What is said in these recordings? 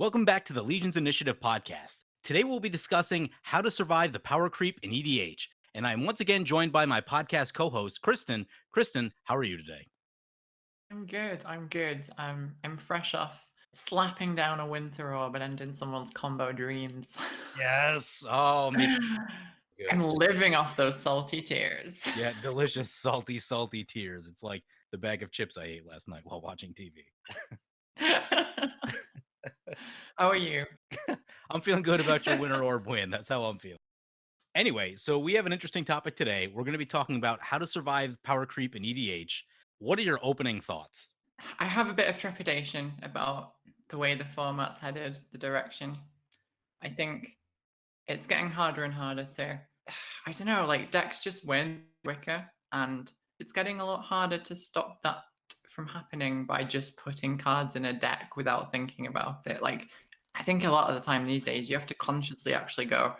Welcome back to the Legions Initiative podcast. Today we'll be discussing how to survive the power creep in EDH. And I'm once again joined by my podcast co-host, Kristen. Kristen, how are you today? I'm good. I'm good. I'm fresh off slapping down a winter orb and ending someone's combo dreams. Yes. Oh, makes me I'm good. living off those salty tears. Yeah, delicious, salty, salty tears. It's like the bag of chips I ate last night while watching TV. How are you? I'm feeling good about your winter orb win. That's how I'm feeling. Anyway, so we have an interesting topic today. We're going to be talking about how to survive power creep in EDH. What are your opening thoughts? I have a bit of trepidation about the way the format's headed, the direction. I think it's getting harder and harder to, I don't know, like decks just win quicker, and it's getting a lot harder to stop that from happening by just putting cards in a deck without thinking about it. Like, I think a lot of the time these days you have to consciously actually go,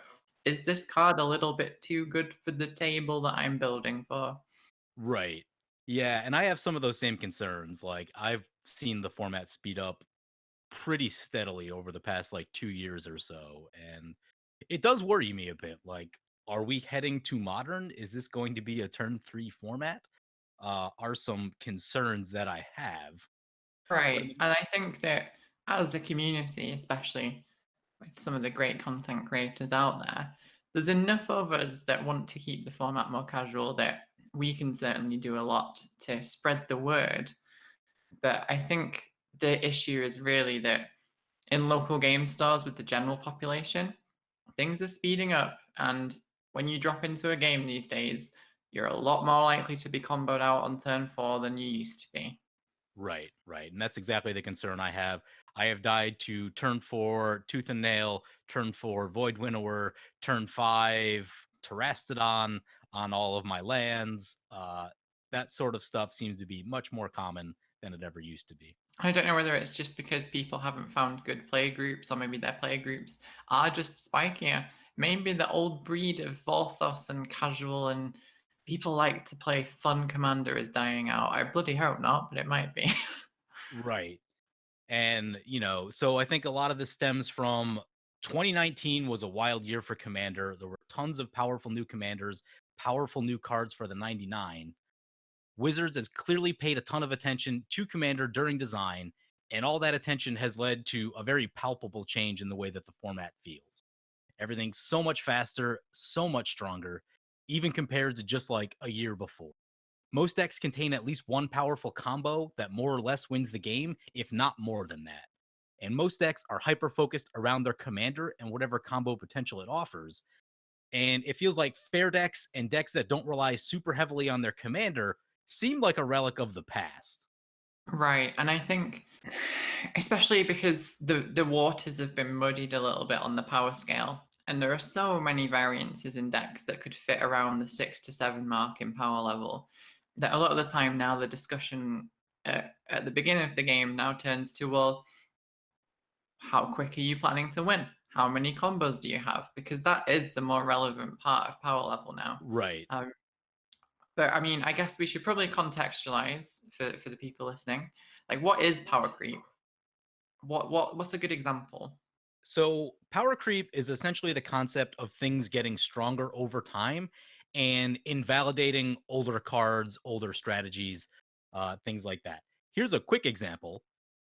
is this card a little bit too good for the table that I'm building for? Right. Yeah, and I have some of those same concerns. Like I've seen the format speed up pretty steadily over the past like 2 years or so, and it does worry me a bit. Like, are we heading to modern? Is this going to be a turn 3 format? Are some concerns that I have. But Right. And I think that as a community, especially with some of the great content creators out there, there's enough of us that want to keep the format more casual that we can certainly do a lot to spread the word. But I think the issue is really that in local game stores with the general population, things are speeding up. And when you drop into a game these days, you're a lot more likely to be comboed out on turn 4 than you used to be. right. And that's exactly the concern I have. I have died to turn 4 Tooth and Nail, turn 4 Void Winnower, turn 5 Terastodon on all of my lands. That sort of stuff seems to be much more common than it ever used to be. I don't know whether it's just because people haven't found good play groups, or maybe their play groups are just spikier. Maybe the old breed of Vorthos and casual and people like to play fun commander is dying out. I bloody hope not, but it might be. Right. And, so I think a lot of this stems from 2019 was a wild year for Commander. There were tons of powerful new commanders, powerful new cards for the 99. Wizards has clearly paid a ton of attention to Commander during design, and all that attention has led to a very palpable change in the way that the format feels. Everything's so much faster, so much stronger, even compared to just like a year before. Most decks contain at least one powerful combo that more or less wins the game, if not more than that. And most decks are hyper focused around their commander and whatever combo potential it offers. And it feels like fair decks and decks that don't rely super heavily on their commander seem like a relic of the past. Right. And I think especially because the waters have been muddied a little bit on the power scale. And there are so many variances in decks that could fit around the 6 to 7 mark in power level that a lot of the time now the discussion at the beginning of the game now turns to, well, how quick are you planning to win? How many combos do you have? Because that is the more relevant part of power level now. Right. Um, but I mean, I guess we should probably contextualize for the people listening. Like, what is power creep? What's a good example? So, power creep is essentially the concept of things getting stronger over time and invalidating older cards, older strategies, things like that. Here's a quick example.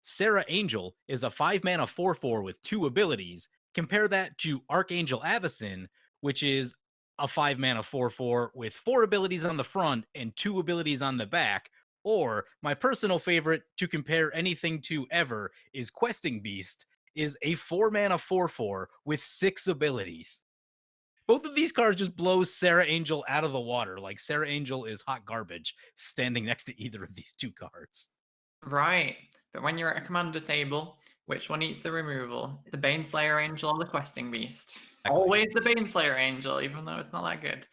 Sarah Angel is a 5 mana 4/4 with 2 abilities. Compare that to Archangel Avacyn, which is a 5 mana 4/4 with 4 abilities on the front and 2 abilities on the back. Or my personal favorite to compare anything to ever is Questing Beast, is a 4 mana 4/4 with 6 abilities. Both of these cards just blow Sarah Angel out of the water. Like Sarah Angel is hot garbage standing next to either of these two cards. Right. But when you're at a commander table, which one eats the removal? The Baneslayer Angel or the Questing Beast? Exactly. Always the Baneslayer Angel, even though it's not that good.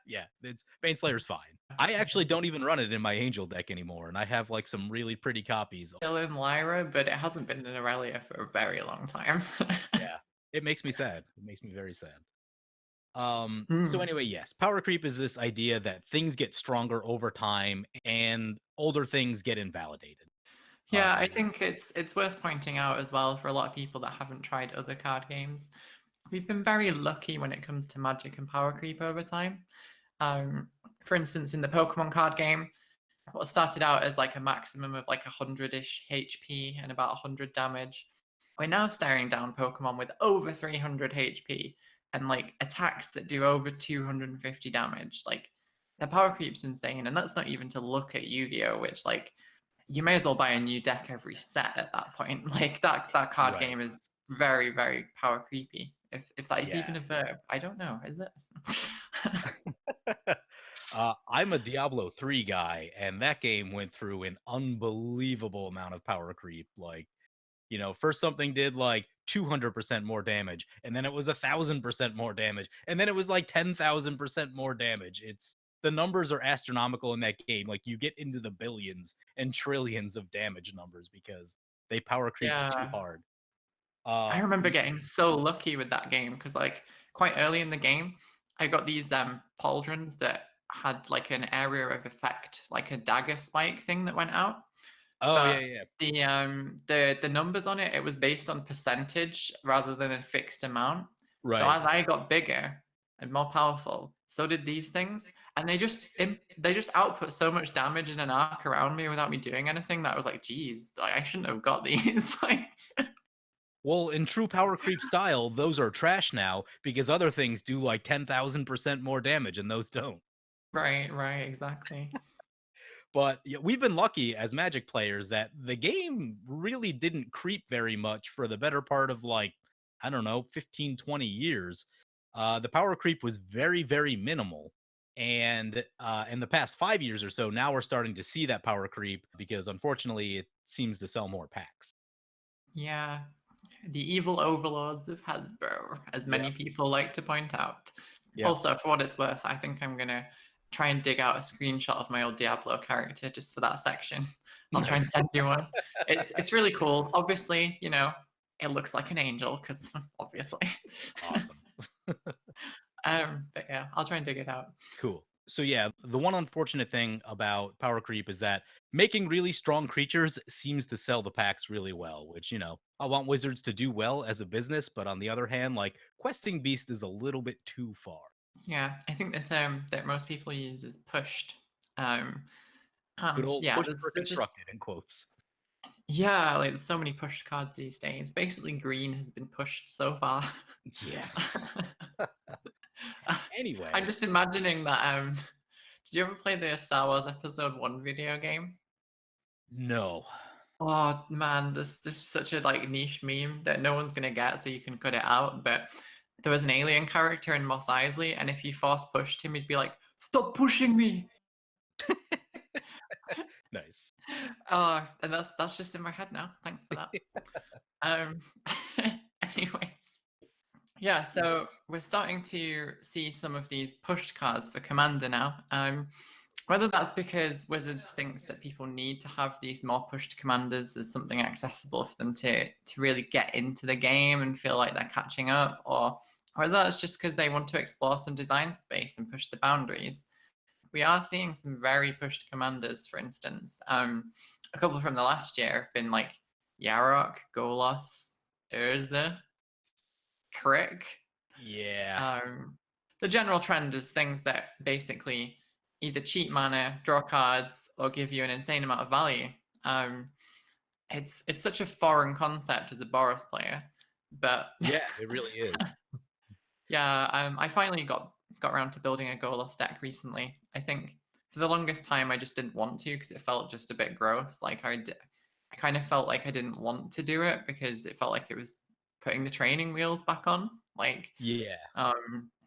Yeah, it's Baneslayer's fine. I actually don't even run it in my Angel deck anymore, and I have like some really pretty copies. Still in Lyra, but it hasn't been in Aurelia for a very long time. Yeah, it makes me sad. It makes me very sad. So Hmm. anyway, yes, power creep is this idea that things get stronger over time and older things get invalidated. Yeah, I You know. think it's worth pointing out as well for a lot of people that haven't tried other card games. We've been very lucky when it comes to magic and power creep over time. Um, for instance, in the Pokemon card game, what started out as like a maximum of like 100-ish HP and about 100 damage, we're now staring down Pokemon with over 300 HP and like attacks that do over 250 damage. Like the power creep's insane, and that's not even to look at Yu-Gi-Oh, which like you may as well buy a new deck every set at that point. Like that card Right. game is very, very power creepy. If that is even Yeah. a verb, I don't know, is it? I'm a Diablo 3 guy, and that game went through an unbelievable amount of power creep. Like, first something did like 200% more damage, and then it was 1,000% more damage, and then it was like 10,000% more damage. The numbers are astronomical in that game. Like, you get into the billions and trillions of damage numbers because they power creeped too Yeah. hard. I Uh, remember getting so lucky with that game because, like, quite early in the game, I got these pauldrons that had like an area of effect, like a dagger spike thing that went out. oh yeah, But yeah, yeah. the numbers on it, it was based on percentage rather than a fixed amount. So Right. as I got bigger and more powerful, so did these things, and they just output so much damage in an arc around me without me doing anything that I was like, geez, like, I shouldn't have got these. Like, Well, in true power creep style, those are trash now because other things do like 10,000% more damage and those don't. right, right, exactly. But yeah, we've been lucky as Magic players that the game really didn't creep very much for the better part of like, I don't know, 15, 20 years. The power creep was very, very minimal. And in the past 5 years or so, now we're starting to see that power creep because unfortunately it seems to sell more packs. Yeah, the evil overlords of Hasbro, as Yeah. many people like to point out. Yep. Also, for what it's worth, I think I'm gonna try and dig out a screenshot of my old Diablo character just for that section. I'll try and Nice. send you one. It's really cool. Obviously, it looks like an angel because obviously. Awesome. But yeah, I'll try and dig it out. Cool. So yeah, the one unfortunate thing about power creep is that making really strong creatures seems to sell the packs really well, which, I want Wizards to do well as a business, but on the other hand, like questing beast is a little bit too far. Yeah, I think the term that most people use is pushed. Um, Good and old yeah, push for there's just constructed in quotes. yeah, like there's so many pushed cards these days. Basically, green has been pushed so far. Yeah. I'm Anyway, just imagining that. Did you ever play the Star Wars Episode One video game? no. Oh man, this is such a like niche meme that no one's gonna get, so you can cut it out. But there was an alien character in Mos Eisley, and if you force pushed him, he'd be like, "Stop pushing me!" Nice. And that's just in my head now. Thanks for that. Um, anyways, yeah. So we're starting to see some of these pushed cards for Commander now. Whether that's because Wizards thinks that people need to have these more pushed commanders as something accessible for them to really get into the game and feel like they're catching up, or whether that's just because they want to explore some design space and push the boundaries. We are seeing some very pushed commanders, for instance. A couple from the last year have been like Yarok, Golos, Urza, Crick. Yeah. The general trend is things that basically either cheat mana, draw cards, or give you an insane amount of value. It's such a foreign concept as a Boros player, but Yeah, it really is. yeah, I finally got around to building a Golos deck recently. I think for the longest time I just didn't want to because it felt just a bit gross. Like I kind of felt like I didn't want to do it because it felt like it was putting the training wheels back on. Like, Yeah.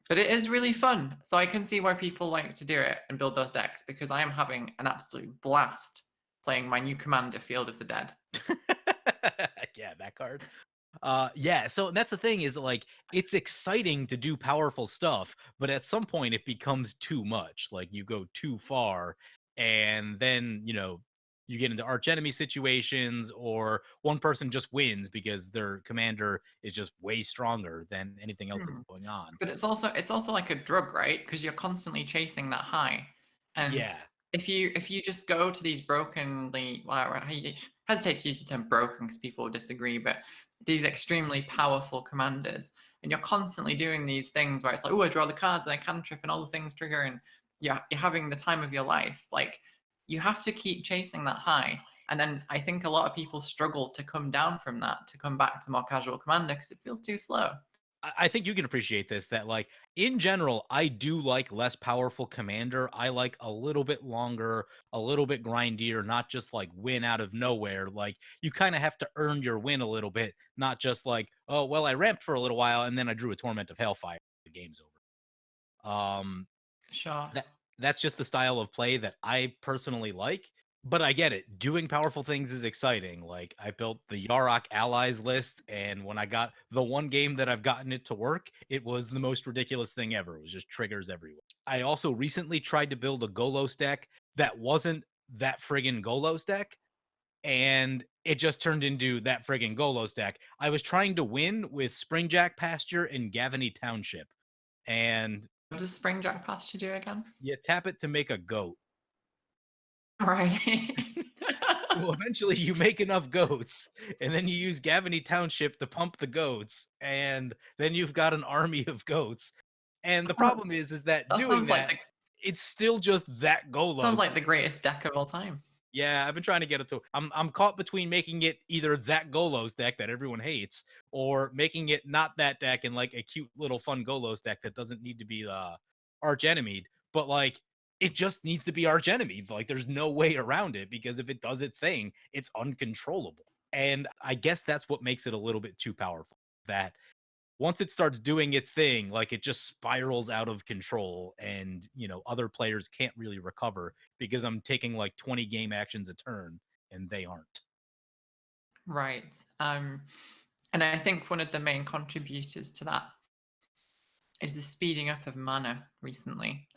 but it is really fun. So I can see why people like to do it and build those decks because I am having an absolute blast playing my new commander, Field of the Dead. Yeah, that card. Yeah, so that's the thing is like it's exciting to do powerful stuff, but at some point it becomes too much. Like you go too far and then, you get into arch enemy situations or one person just wins because their commander is just way stronger than anything else that's Hmm. going on. But it's also like a drug, right? Because you're constantly chasing that high, and Yeah. if you just go to these brokenly, well, hesitate to use the term broken because people will disagree, but these extremely powerful commanders, and you're constantly doing these things where it's like, oh, I draw the cards and I cantrip and all the things trigger, and you're having the time of your life. Like, you have to keep chasing that high. And then I think a lot of people struggle to come down from that, to come back to more casual commander because it feels too slow. I think you can appreciate this that like in general, I do like less powerful commander. I like a little bit longer, a little bit grindier, not just like win out of nowhere. Like you kind of have to earn your win a little bit, not just like, oh well, I ramped for a little while and then I drew a torment of hellfire. The game's over. Sure. That's just the style of play that I personally like. But I get it. Doing powerful things is exciting. Like I built the Yarok allies list, and when I got the one game that I've gotten it to work, it was the most ridiculous thing ever. It was just triggers everywhere. I also recently tried to build a Golos deck that wasn't that friggin' Golos deck, and it just turned into that friggin' Golos deck. I was trying to win with Springjack Pasture and Gavany Township, and What does Springjack Pasture do again? you tap it to make a goat. Right. So eventually you make enough goats, and then you use Gavany Township to pump the goats, and then you've got an army of goats. And the problem is that That doing sounds like that, it's still just that sounds Golos. like the greatest deck of all time. Yeah, I've been trying to get it to. I'm caught between making it either that Golos deck that everyone hates, or making it not that deck and like a cute little fun Golos deck that doesn't need to be arch enemied, but like it just needs to be arch enemied. Like there's no way around it because if it does its thing, it's uncontrollable. And I guess that's what makes it a little bit too powerful. That once it starts doing its thing, like it just spirals out of control and, other players can't really recover because I'm taking like 20 game actions a turn and they aren't. Right. And I think one of the main contributors to that is the speeding up of mana recently.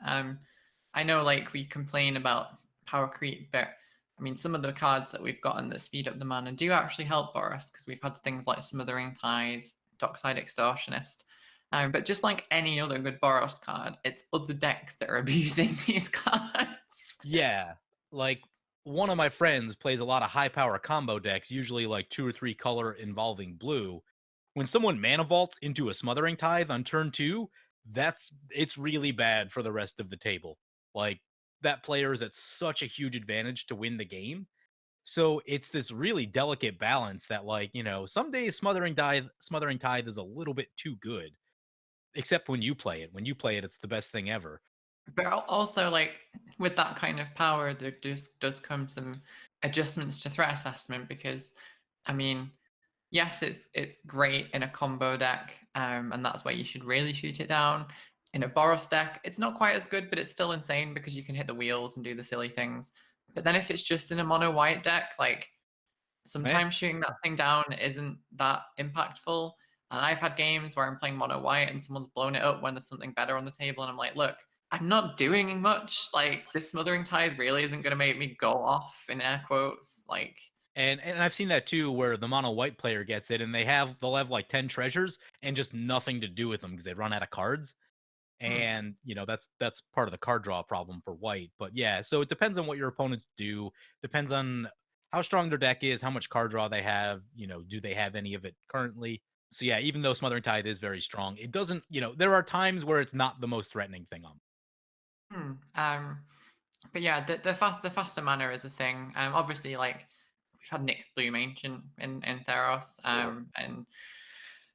I know, like, we complain about power creep, but I mean, some of the cards that we've gotten that speed up the mana do actually help Boris because we've had things like Smothering Tide, Dockside Extortionist. But just like any other good Boros card, it's other decks that are abusing these cards. Yeah. Like one of my friends plays a lot of high power combo decks, usually like 2 or 3 color involving blue. When someone mana vaults into a Smothering Tithe on turn 2, it's really bad for the rest of the table. Like that player is at such a huge advantage to win the game. So it's this really delicate balance that like, some days Smothering Tithe is a little bit too good, except when you play it. When you play it, it's the best thing ever. But also, like, with that kind of power, there just does come some adjustments to threat assessment because, I mean, yes, it's great in a combo deck, and that's where you should really shoot it down. In a Boros deck, it's not quite as good, but it's still insane because you can hit the wheels and do the silly things. But then if it's just in a mono white deck, like Meh. sometimes shooting that thing down isn't that impactful. And I've had games where I'm playing mono white and someone's blown it up when there's something better on the table, and I'm like, look, I'm not doing much. Like, this Smothering Tithe really isn't going to make me go off in air quotes. Like, And I've seen that too, where the mono white player gets it, and they'll have like 10 treasures and just nothing to do with them because they run out of cards. hmm, And that's part of the card draw problem for white. But yeah, so it depends on what your opponents do. Depends on how strong their deck is, how much card draw they have. Do they have any of it currently? So yeah, even though Smothering Tithe is very strong, it doesn't. There are times where it's not the most threatening thing on. hmm. But yeah, the faster mana is a thing. Obviously, like, we've had Nyx Bloom Ancient in Theros, and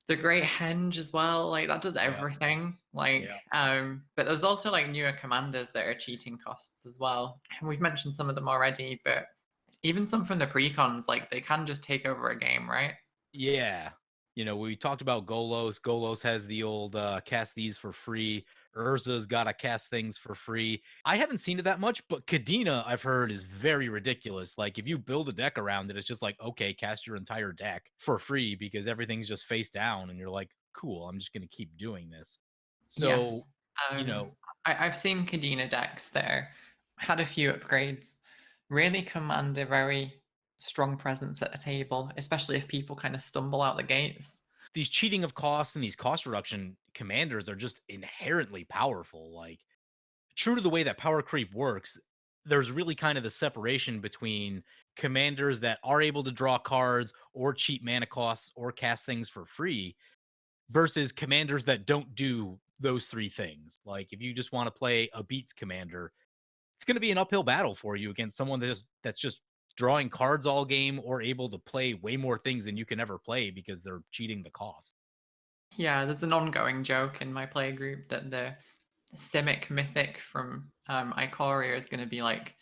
the Great Henge as well. Like, that does Yeah, everything. yeah. Like, but there's also like newer commanders that are cheating costs as well. And we've mentioned some of them already, but even some from the precons, like, they can just take over a game, right? Yeah. We talked about Golos. Golos has the old cast these for free. Urza's got to cast things for free. I haven't seen it that much, but Kadena, I've heard, is very ridiculous. Like, if you build a deck around it, it's just like, okay, cast your entire deck for free because everything's just face down. And you're like, cool, I'm just going to keep doing this. Yes. So, you Um, know, I've seen Kadena decks there, had a few upgrades, really command a very strong presence at the table, especially if people kind of stumble out the gates. these cheating of costs and these cost reduction commanders are just inherently powerful. Like, true to the way that power creep works, there's really kind of the separation between commanders that are able to draw cards or cheap mana costs or cast things for free versus commanders that don't do those three things. Like if you just want to play a beats commander, it's going to be an uphill battle for you against someone that's just drawing cards all game or able to play way more things than you can ever play because they're cheating the cost. Yeah, there's an ongoing joke in my play group that the Simic Mythic from Ikoria is going to be like,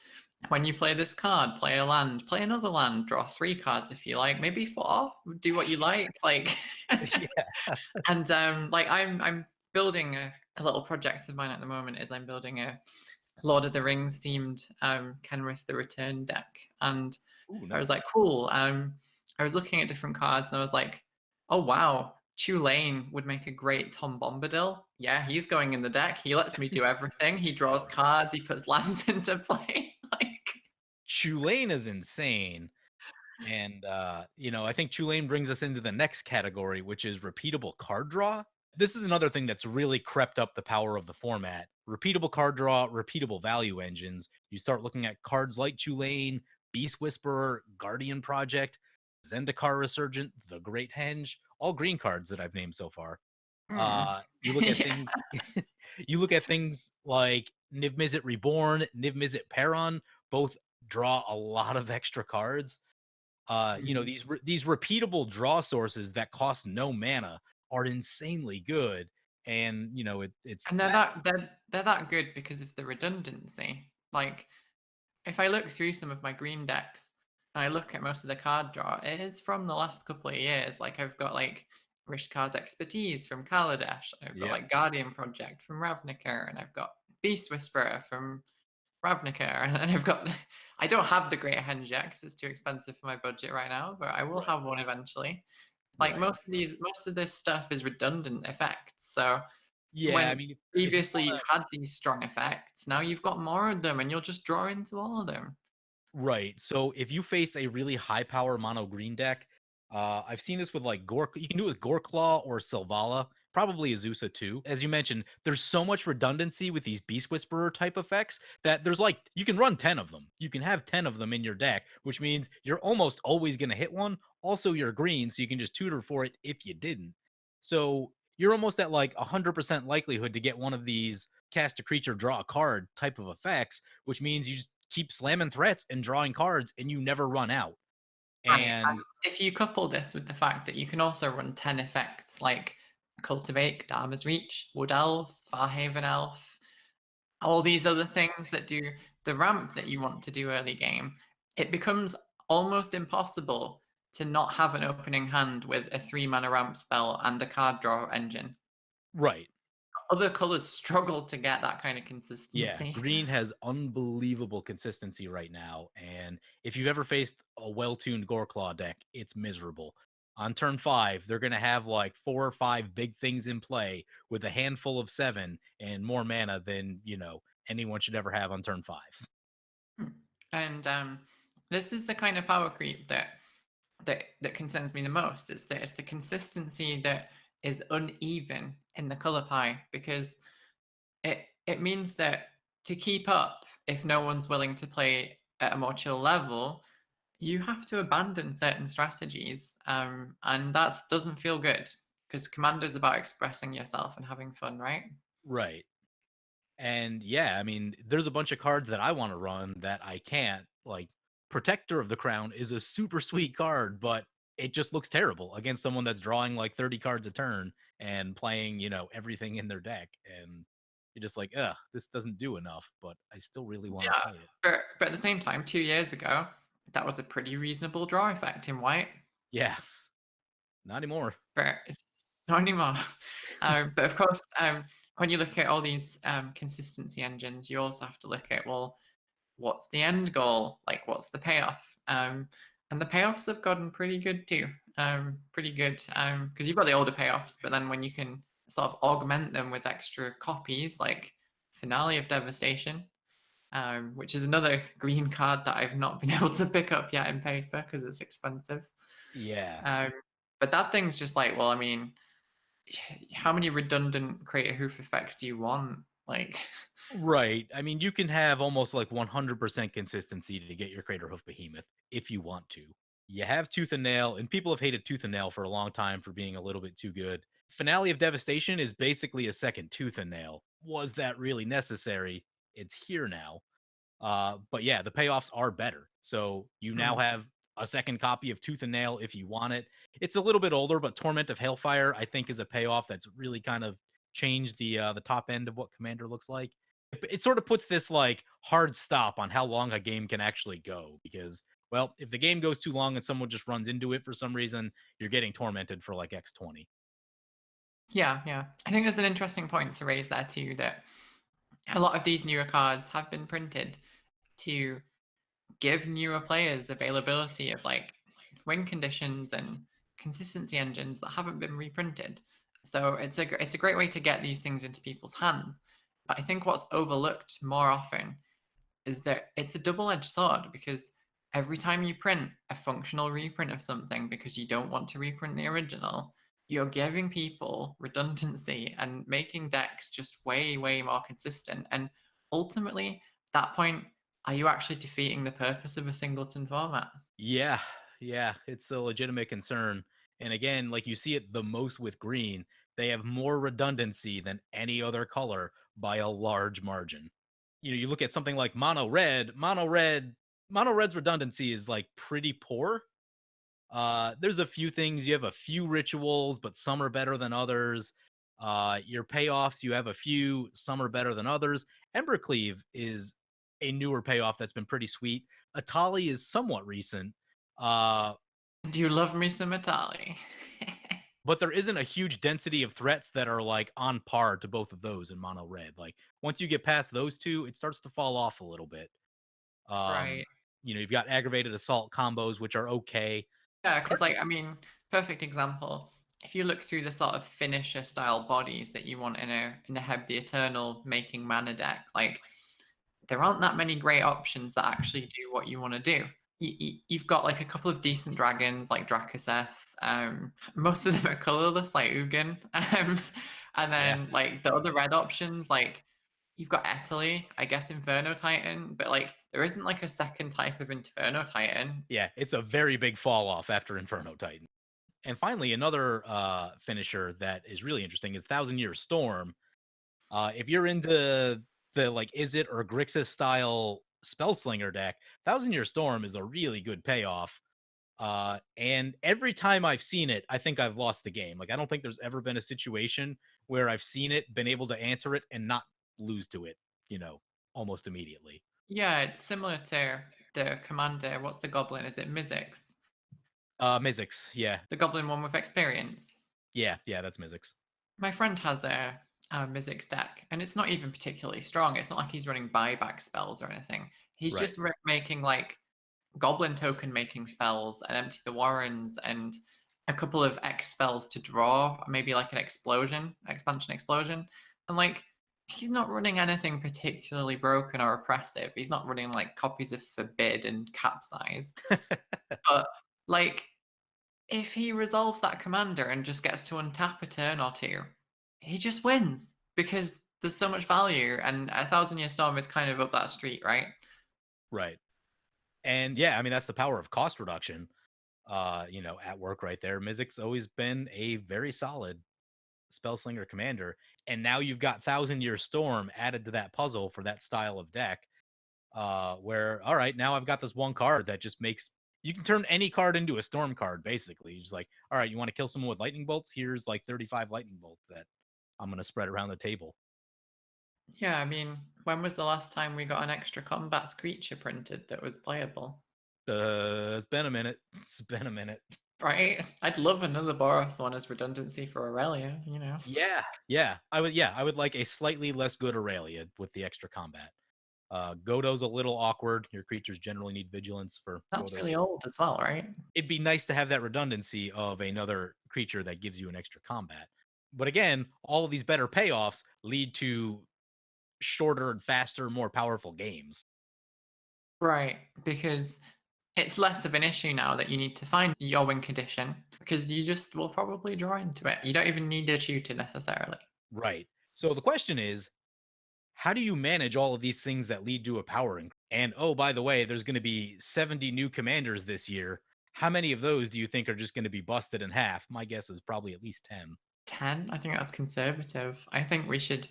when you play this card, play a land, play another land, draw 3 cards if you like, maybe 4, do what you like, like. Yeah. And like I'm building a little project of mine at the moment is I'm building a Lord of the Rings themed Kenrith the Return deck, and Ooh, I was nice. like, cool. I was looking at different cards, and I was like, oh wow, Tulane would make a great Tom Bombadil. Yeah, he's going in the deck. He lets me do everything. He draws cards. He puts lands into play. Like, Tulane is insane. And I think Tulane brings us into the next category, which is repeatable card draw. This is another thing that's really crept up the power of the format. Repeatable card draw, repeatable value engines. You start looking at cards like Tulane, Beast Whisperer, Guardian Project, Zendikar Resurgent, The Great Henge, all green cards that I've named so far. hmm. You look at Yeah. things you look at things like Niv Mizzet Reborn, Niv Mizzet Perron, both draw a lot of extra cards. Mhm. These repeatable draw sources that cost no mana are insanely good, and it's And they're that good because of the redundancy. Like, if I look through some of my green decks and I look at most of the card draw, it is from the last couple of years. Like, I've got like Rishkar's Expertise from Kaladesh, I've got yeah, like Guardian Project from Ravnica, and I've got Beast Whisperer from Ravnica, and I've got I don't have the Great Henge yet because it's too expensive for my budget right now, but I will right, have one eventually. Like, right. most of this stuff is redundant effects. So Yeah, I when mean, if you previously you want had these strong effects, now you've got more of them and you'll just draw into all of them. Right. So if you face a really high power mono green deck, I've seen this with like Gore. You can do it with Goreclaw or Silvala, probably Azusa too. As you mentioned, there's so much redundancy with these Beast Whisperer type effects that there's like you can run 10 of them. You can have 10 of them in your deck, which means you're almost always going to hit one. Also, you're green, so you can just tutor for it if you didn't. So you're almost at like 100% likelihood to get one of these cast a creature, draw a card type of effects, which means you just keep slamming threats and drawing cards and you never run out. Right, and And if you couple this with the fact that you can also run 10 effects like Cultivate, Dharma's Reach, Wood Elves, Farhaven Elf, all these other things that do the ramp that you want to do early game, it becomes almost impossible to not have an opening hand with a 3 mana ramp spell and a card draw engine. right. Other colors struggle to get that kind of Yeah, consistency. green has unbelievable consistency right now. And if you've ever faced a well-tuned Goreclaw deck, it's miserable. On turn 5, they're gonna have like 4 or 5 big things in play with a handful of 7 and more mana than anyone should ever have on turn 5. Hmm. And this is the kind of power creep that concerns me the most. It's the consistency that is uneven in the color pie, because it means that to keep up, if no one's willing to play at a more chill level, you have to abandon certain strategies, and that doesn't feel good because Commander's about expressing yourself and having fun, right? Right. And yeah, I mean, there's a bunch of cards that I want to run that I can't. Like Protector of the Crown is a super sweet card, but it just looks terrible against someone that's drawing like 30 cards a turn and playing, everything in their deck. And you're just like, ugh, this doesn't do enough, but I still really want to Yeah, play it. but at the same time, 2 years ago, that was a pretty reasonable draw effect in white. Yeah, not anymore. But it's not anymore. But of course, when you look at all these consistency engines, you also have to look at, well, what's the end goal? Like, what's the payoff? And the payoffs have gotten pretty good too. Pretty good, because you've got the older payoffs, but then when you can sort of augment them with extra copies, like Finale of Devastation, which is another green card that I've not been able to pick up yet in paper because it's expensive. Yeah. Um, but that thing's just like, well, I mean, how many redundant create a hoof effects do you want? Like, Right. I mean, you can have almost like 100% consistency to get your Crater Hoof Behemoth if you want to. You have Tooth and Nail, and people have hated Tooth and Nail for a long time for being a little bit too good. Finale of Devastation is basically a second Tooth and Nail. Was that really necessary? It's here now. But yeah, the payoffs are better. So you now mm, have a second copy of Tooth and Nail if you want it. It's a little bit older, but Torment of Hailfire, I think, is a payoff that's really kind of changed the top end of what Commander looks like. It sort of puts this like hard stop on how long a game can actually go because, well, if the game goes too long and someone just runs into it for some reason, you're getting tormented for like X20. yeah, yeah. I think there's an interesting point to raise there too, that a lot of these newer cards have been printed to give newer players availability of like win conditions and consistency engines that haven't been reprinted. So it's a great way to get these things into people's hands. But I think what's overlooked more often is that it's a double-edged sword because every time you print a functional reprint of something because you don't want to reprint the original, you're giving people redundancy and making decks just way, way more consistent. And ultimately, at that point, are you actually defeating the purpose of a singleton format? Yeah, yeah, it's a legitimate concern. And again, like you see it the most with green, they have more redundancy than any other color by a large margin. You look at something like mono red's redundancy is like pretty poor. There's a few things. You have a few rituals, but some are better than others. Your payoffs, you have a few, some are better than others. Embercleave is a newer payoff that's been pretty sweet. Atali is somewhat recent. Uh, Do you love me some Itali? but there isn't a huge density of threats that are like on par to both of those in mono red. Like once you get past those two, it starts to fall off a little bit. Um, Right. you've got aggravated assault combos, which are okay. Yeah, because like, I mean, perfect example. If you look through the sort of finisher style bodies that you want in a Heb the Eternal making mana deck, like there aren't that many great options that actually do what you want to do. You've got like a couple of decent dragons like Drakaseth. Most of them are colorless, like Ugin. And Yeah. then like the other red options, like you've got Italy, I guess Inferno Titan, but like there isn't like a second type of Inferno Titan. Yeah, it's a very big fall off after Inferno Titan. And finally, another finisher that is really interesting is Thousand Year Storm. If you're into the like Is It or Grixis style Spellslinger deck, Thousand Year Storm is a really good payoff. And every time I've seen it, I think I've lost the game. Like I don't think there's ever been a situation where I've seen it, been able to answer it, and not lose to it. You know, almost immediately. Yeah, it's similar to the commander. What's the goblin? Is it Mizzix? Mizzix, yeah, The goblin one with experience. yeah, that's Mizzix. My friend has a Mizzix deck, and it's not even particularly strong. It's not like he's running buyback spells or anything. He's Right. just making like goblin token making spells and empty the warrens and a couple of X spells to draw, maybe like an expansion explosion. And like he's not running anything particularly broken or oppressive. He's not running like copies of Forbid and Capsize. But like if he resolves that commander and just gets to untap a turn or two, he just wins because there's so much value. And a Thousand Year Storm is kind of up that street, right? Right. And yeah, I mean that's the power of cost reduction. At work right there. Mizzix's always been a very solid Spellslinger commander, and now you've got Thousand Year Storm added to that puzzle for that style of deck. Where all right, now I've got this one card that just makes you can turn any card into a storm card. Basically, just like all right, you want to kill someone with lightning bolts? Here's like 35 lightning bolts that I'm gonna spread around the table. Yeah, I mean, when was the last time we got an extra combats creature printed that was playable? It's been a minute. It's been a minute. Right? I'd love another Boros one as redundancy for Aurelia, you know? Yeah. I would. Yeah, I would like a slightly less good Aurelia with the extra combat. Godo's a little awkward. Your creatures generally need vigilance for That's Godo. really old as well, right? It'd be nice to have that redundancy of another creature that gives you an extra combat. But again, all of these better payoffs lead to shorter and faster, more powerful games. Right, because it's less of an issue now that you need to find your win condition because you just will probably draw into it. You don't even need a tutor necessarily. Right. So the question is how do you manage all of these things that lead to a power and oh, by the way, there's going to be 70 new commanders this year. How many of those do you think are just going to be busted in half? My guess is probably at least 10. 10? I think that's conservative. I think we should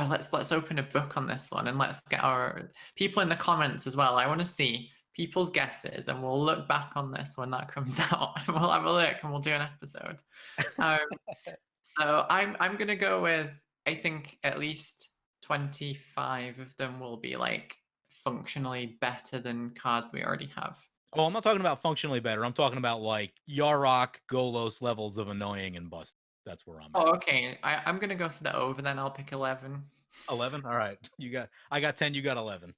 let's open a book on this one and let's get our people in the comments as well. I want to see people's guesses and we'll look back on this when that comes out and we'll have a look and we'll do an episode. Um, so I'm gonna go with I think at least 25 of them will be like functionally better than cards we already have. Oh, I'm not talking about functionally better. I'm talking about like Yarok, Golos levels of annoying and bust. That's where I'm at. Oh, okay. I'm gonna go for the over then. I'll pick 11. 11. All right. I got 10, you got 11.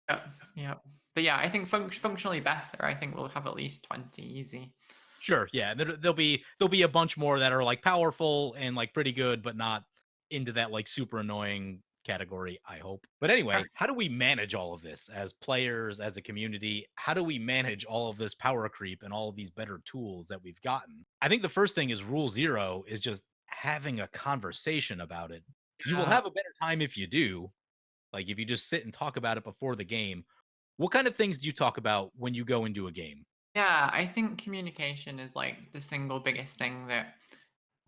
Yep, yep. But yeah, I think functionally better. I think we'll have at least 20 easy. Sure. Yeah. There'll be a bunch more that are like powerful and like pretty good, but not into that like super annoying category, I hope. But anyway, how do we manage all of this as players, as a community? How do we manage all of this power creep and all of these better tools that we've gotten? I think the first thing is rule zero is just having a conversation about it. You will Yeah, have a better time if you do. Like if you just sit and talk about it before the game. What kind of things do you talk about when you go into a game? yeah. I think communication is like the single biggest thing that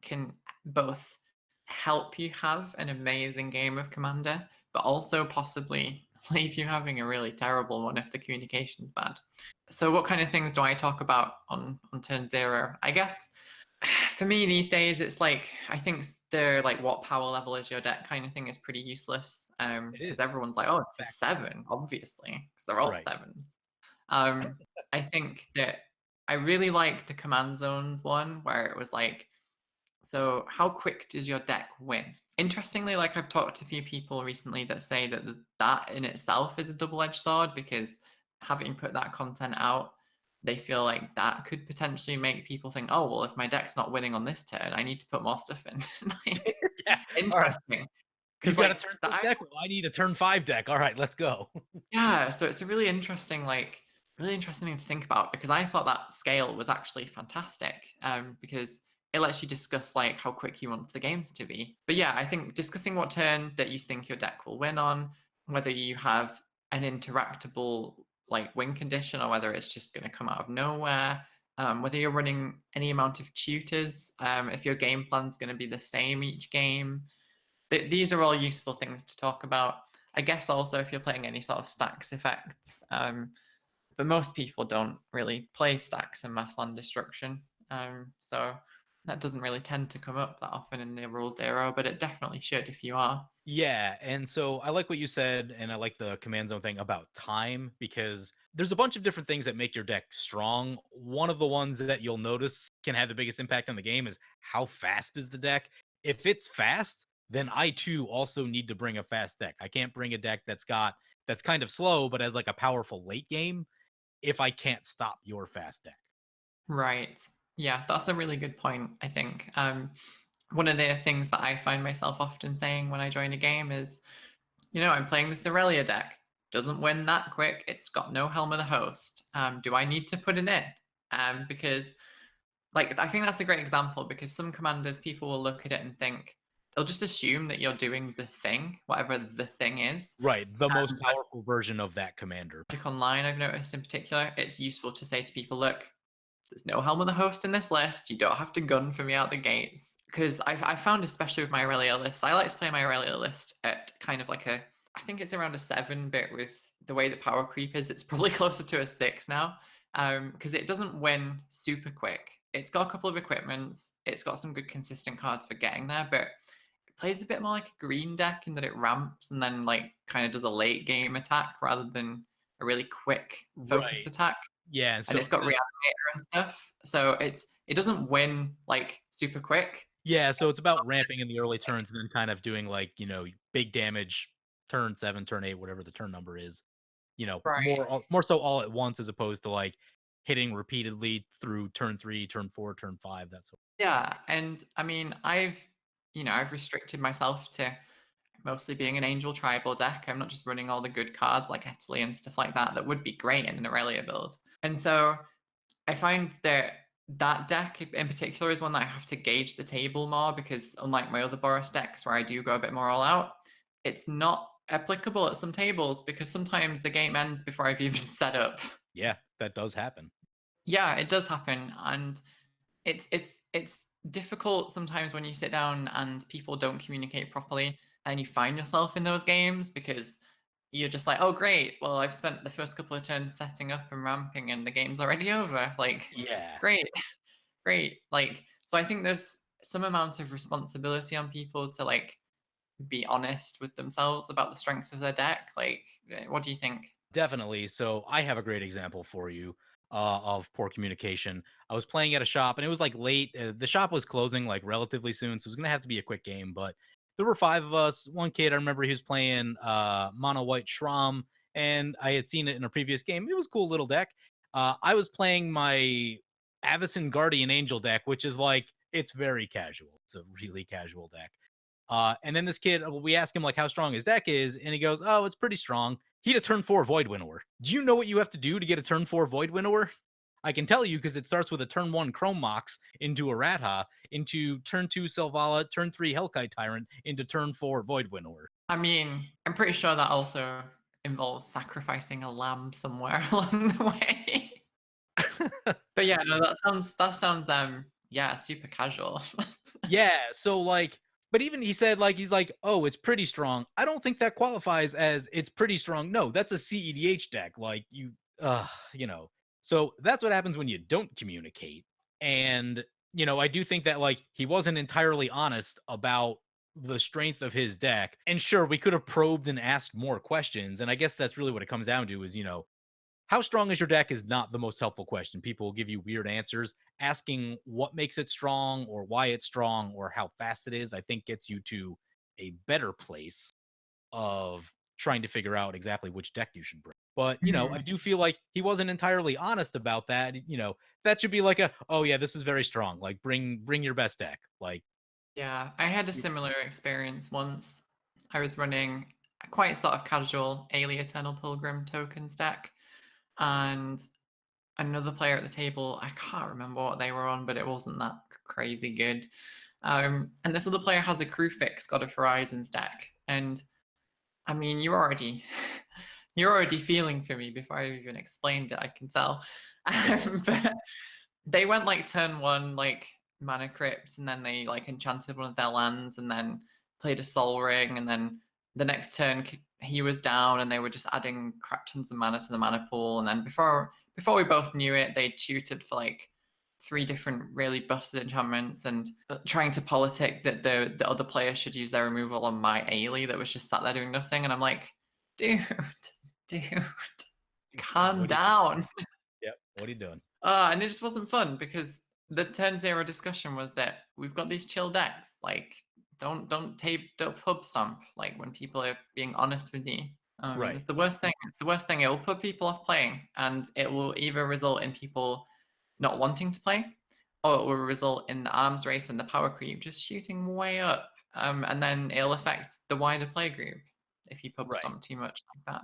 can both help you have an amazing game of Commander, but also possibly leave you having a really terrible one if the communication's bad. So, what kind of things do I talk about on turn zero? I guess for me these days, it's like I think the like what power level is your deck kind of thing is pretty useless. It Because is. everyone's like, oh, it's a Fact. 7, obviously, because they're all Right. sevens. I think that I really like the command zones one where it was like, so how quick does your deck win? Interestingly, like I've talked to a few people recently that say that that in itself is a double-edged sword because having put that content out, they feel like that could potentially make people think, oh, well, if my deck's not winning on this turn, I need to put more stuff in. Like, Yeah. All right. interesting. You've Because got a like turn the 6 deck. Well, I need a turn 5 deck. All right, let's go. yeah, so it's a really interesting, like, really interesting thing to think about because I thought that scale was actually fantastic because it lets you discuss like how quick you want the games to be. But yeah, I think discussing what turn that you think your deck will win on, whether you have an interactable like win condition or whether it's just going to come out of nowhere, whether you're running any amount of tutors, if your game plan's going to be the same each game, these are all useful things to talk about. I guess also if you're playing any sort of stacks effects, but most people don't really play stacks and mathland destruction, so that doesn't really tend to come up that often in the rule zero, but it definitely should if you are. Yeah, and so I like what you said, and I like the command zone thing about time because there's a bunch of different things that make your deck strong. One of the ones that you'll notice can have the biggest impact on the game is how fast is the deck. If it's fast, then I too also need to bring a fast deck. I can't bring a deck that's kind of slow but has like a powerful late game if I can't stop your fast deck. Right. Yeah, that's a really good point, I think. One of the things that I find myself often saying when I join a game is, I'm playing this Aurelia deck. Doesn't win that quick. It's got no Helm of the Host. Do I need to put it in? Because, like, I think that's a great example because some commanders, people will look at it and think, they'll just assume that you're doing the thing, whatever the thing is. Right, the most So I powerful version of that commander. think online, I've noticed in particular, it's useful to say to people, look, there's no Helm of the Host in this list. You don't have to gun for me out the gates. Because I've found, especially with my Aurelia list, I like to play my Aurelia list at kind of like I think it's around a 7, but with the way the power creep is, it's probably closer to a 6 now. Because it doesn't win super quick. It's got a couple of equipments. It's got some good consistent cards for getting there, but it plays a bit more like a green deck in that it ramps and then like kind of does a late game attack rather than a really quick focused Right. attack. Yeah, and And so it's got reanimator and stuff. So it doesn't win like super quick. yeah, so it's about ramping in the early turns and then kind of doing like, big damage turn 7, turn 8, whatever the turn number is. Right. More so all at once as opposed to like hitting repeatedly through turn 3, turn 4, turn 5, that sort. Yeah. And I mean, I've restricted myself to mostly being an angel tribal deck. I'm not just running all the good cards like Italy and stuff like that would be great in an Aurelia build. And so I find that that deck in particular is one that I have to gauge the table more because unlike my other Boros decks where I do go a bit more all out, it's not applicable at some tables because sometimes the game ends before I've even set up. Yeah, that does happen. Yeah, it does happen, and it's difficult sometimes when you sit down and people don't communicate properly, and you find yourself in those games because you're just like, oh great, well I've spent the first couple of turns setting up and ramping, and the game's already over. Like, Yeah, great, great. Like, so I think there's some amount of responsibility on people to like be honest with themselves about the strength of their deck. Like, what do you think? definitely. So I have a great example for you of poor communication. I was playing at a shop and it was like late. The shop was closing like relatively soon, so it was gonna have to be a quick game. But there were five of us. One kid, I remember he was playing mono white Shram, and I had seen it in a previous game. It was a cool little deck. I was playing my Avacyn Guardian Angel deck, which is like it's very casual. It's a really casual deck. And then this kid, we ask him like how strong his deck is, and he goes, "Oh, it's pretty strong." He had a turn 4 Void Winnower. Do you know what you have to do to get a turn 4 Void Winnower? I can tell you because it starts with a turn 1 Chrome Mox into a Ratha, into turn 2 Selvala, turn 3 Hellkite Tyrant, into turn 4 Void Winnower. I mean, I'm pretty sure that also involves sacrificing a lamb somewhere along the way. But yeah, no, that sounds yeah, super casual. Yeah, so like, but even he said like he's like, "Oh, it's pretty strong." I don't think that qualifies as it's pretty strong. No, that's a CEDH deck. Like you know. So that's what happens when you don't communicate. And I do think that like he wasn't entirely honest about the strength of his deck. And sure, we could have probed and asked more questions. And I guess that's really what it comes down to is, how strong is your deck is not the most helpful question. People will give you weird answers. Asking what makes it strong or why it's strong or how fast it is, I think gets you to a better place of trying to figure out exactly which deck you should bring. But, I Mhm. do feel like he wasn't entirely honest about that. That should be like oh yeah, this is very strong. Like bring your best deck. Like Yeah, I had a similar experience once. I was running a quite sort of casual Aelie Eternal Pilgrim tokens deck, and another player at the table, I can't remember what they were on, but it wasn't that crazy good. And this other player has a crew fix God of Horizons deck, and I mean, you're already feeling for me before I even explained it. I can tell. oh, But they went like turn one, like mana crypt, and then they like enchanted one of their lands, and then played a Soul Ring, and then the next turn he was down, and they were just adding crap tons of mana to the mana pool, and then before we both knew it, they tutored for like three different really busted enchantments and trying to politic that the other player should use their removal on my Ailey that was just sat there doing nothing, and I'm like, dude, dude, calm what are you doing? down. Yep. What are you doing? And it just wasn't fun because the turn zero discussion was that we've got these chill decks. Like, don't tape don't pub stomp. Like when people are being honest with you. Right. It's the worst thing. It's the worst thing. It will put people off playing, and it will either result in people not wanting to play, or it will result in the arms race and the power creep just shooting way up. And then it'll affect the wider play group if you pub Right. stomp too much like that.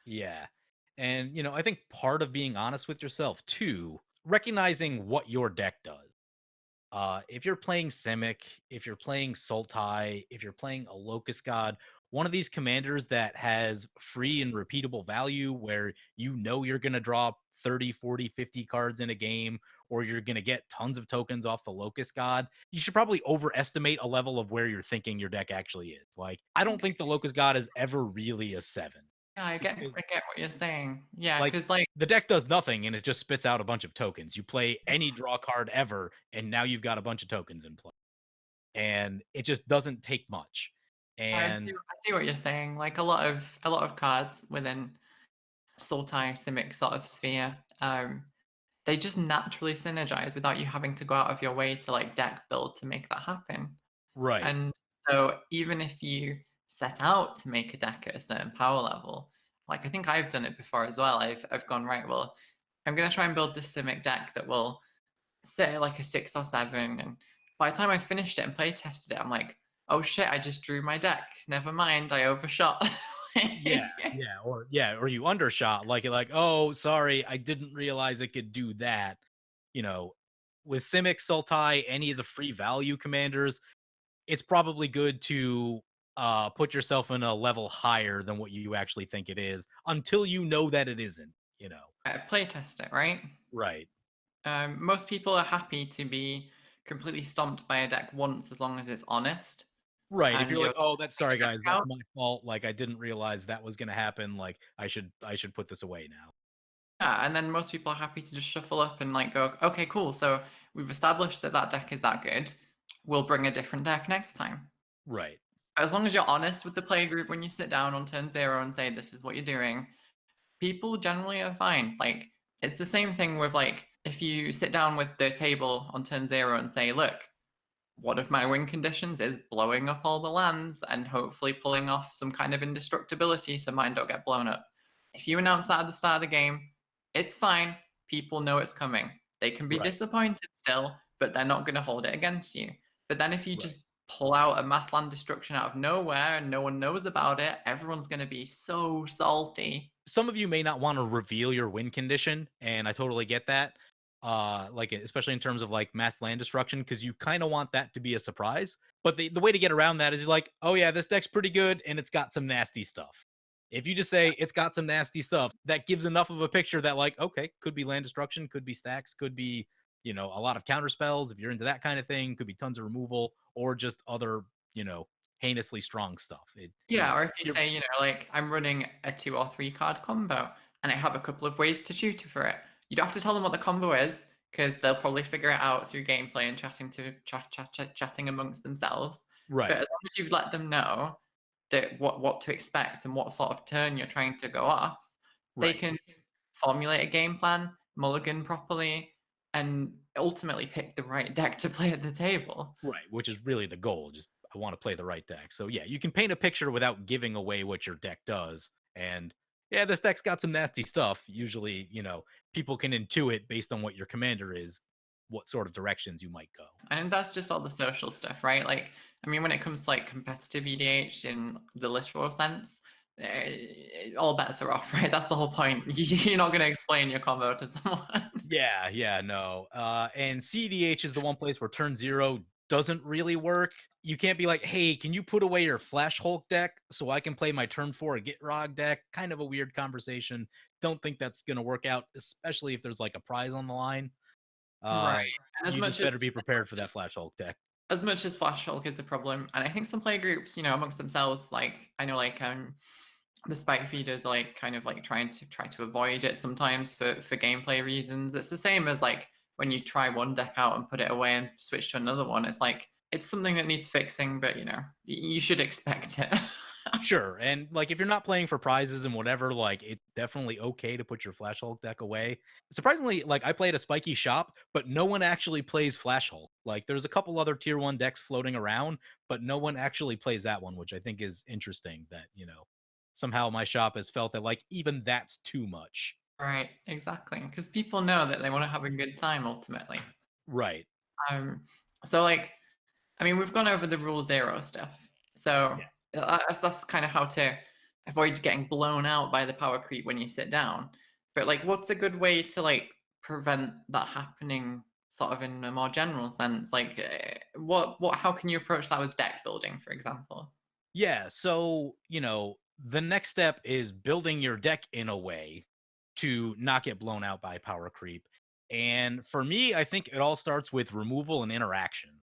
Yeah. And, I think part of being honest with yourself too, recognizing what your deck does. If you're playing Simic, if you're playing Sultai, if you're playing a Locust God, one of these commanders that has free and repeatable value where you're going to draw 30, 40, 50 cards in a game, or you're going to get tons of tokens off the Locust God, you should probably overestimate a level of where you're thinking your deck actually is. Like, I don't think the Locust God is ever really a 7 Yeah, I get because I get what you're saying. Yeah, like because like the deck does nothing and it just spits out a bunch of tokens. You play any draw card ever, and now you've got a bunch of tokens in play. And it just doesn't take much. And I see what you're saying. Like a lot of cards within Sultai Simic sort of sphere, they just naturally synergize without you having to go out of your way to like deck build to make that happen. right, And so even if you set out to make a deck at a certain power level, like I think I've done it before as well. I've gone right. Well, I'm gonna try and build this Simic deck that will sit at like a 6 or 7, and by the time I finished it and play tested it, I'm like, oh shit, I just drew my deck. Never mind, I overshot. or you undershot, like you're like, oh, sorry, I didn't realize it could do that. You know, with Simic, Sultai, any of the free value commanders, it's probably good to put yourself in a level higher than what you actually think it is until you know that it isn't, you know. Play test it, right? Right. Most people are happy to be completely stomped by a deck once as long as it's honest Right. If and you're like, you're "Oh, that's putting sorry your deck guys, that's out. my fault. Like I didn't realize that was going to happen. Like I should put this away now." Yeah, and then most people are happy to just shuffle up and like go, okay, cool. So we've established that that deck is that good. We'll bring a different deck next time. Right. As long as you're honest with the play group when you sit down on turn zero and say this is what you're doing, people generally are fine. Like it's the same thing with like if you sit down with the table on turn zero and say, look, one of my win conditions is blowing up all the lands and hopefully pulling off some kind of indestructibility so mine don't get blown up. If you announce that at the start of the game, it's fine. People know it's coming. They can be Right. disappointed still, but they're not going to hold it against you. But then if you Right. just pull out a mass land destruction out of nowhere and no one knows about it, everyone's going to be so salty. Some of you may not want to reveal your win condition, and I totally get that. Like especially in terms of like mass land destruction, because you kind of want that to be a surprise. But the way to get around that is you're like, oh yeah, this deck's pretty good and it's got some nasty stuff. If you just say it's got some nasty stuff, that gives enough of a picture that like, okay, could be land destruction, could be stacks, could be, a lot of counter spells if you're into that kind of thing, could be tons of removal, or just other, heinously strong stuff. Yeah, or if you You're say, like I'm running a 2 or 3 card combo and I have a couple of ways to tutor for it. You don't have to tell them what the combo is because they'll probably figure it out through gameplay and chatting amongst themselves. But right, as long as you've let them know that what to expect and what sort of turn you're trying to go off, they right. can formulate a game plan, mulligan properly, and ultimately pick the right deck to play at the table. Right, which is really the goal. Just I want to play the right deck. So yeah, you can paint a picture without giving away what your deck does. And yeah, this deck's got some nasty stuff. Usually, people can intuit based on what your commander is, what sort of directions you might go. And that's just all the social stuff, right? Like, I mean, when it comes to like competitive EDH in the literal sense, all bets are off, right? That's the whole point. You're not going to explain your combo to someone. Yeah, yeah, no. And CDH is the one place where turn zero doesn't really work. You can't be like, hey, can you put away your Flash Hulk deck so I can play my turn four Get Rog deck? Kind of a weird conversation. Don't think that's gonna work out, especially if there's like a prize on the line. Right. Uh, And you just better be prepared for that Flash Hulk deck. as much as Flash Hulk is a problem, and I think some play groups, amongst themselves, like I know, like the spike feeders, like kind of like try to avoid it sometimes for gameplay reasons. It's the same as like when you try one deck out and put it away and switch to another one. It's like it's something that needs fixing, but you should expect it. Sure, and, like, if you're not playing for prizes and whatever, like, it's definitely okay to put your Flash Hulk deck away. Surprisingly, like, I played a spiky shop, but no one actually plays Flash Hulk. Like, there's a couple other tier 1 decks floating around, but no one actually plays that one, which I think is interesting that, somehow my shop has felt that, like, even that's too much. Right, exactly. Because people know that they want to have a good time ultimately. Right. Um, so like, I mean, we've gone over the rule zero stuff. So Yes. that's kind of how to avoid getting blown out by the power creep when you sit down. But like, what's a good way to like prevent that happening, sort of in a more general sense? Like, how can you approach that with deck building, for example? Yeah, so, the next step is building your deck in a way to not get blown out by power creep. And for me, I think it all starts with removal and interaction.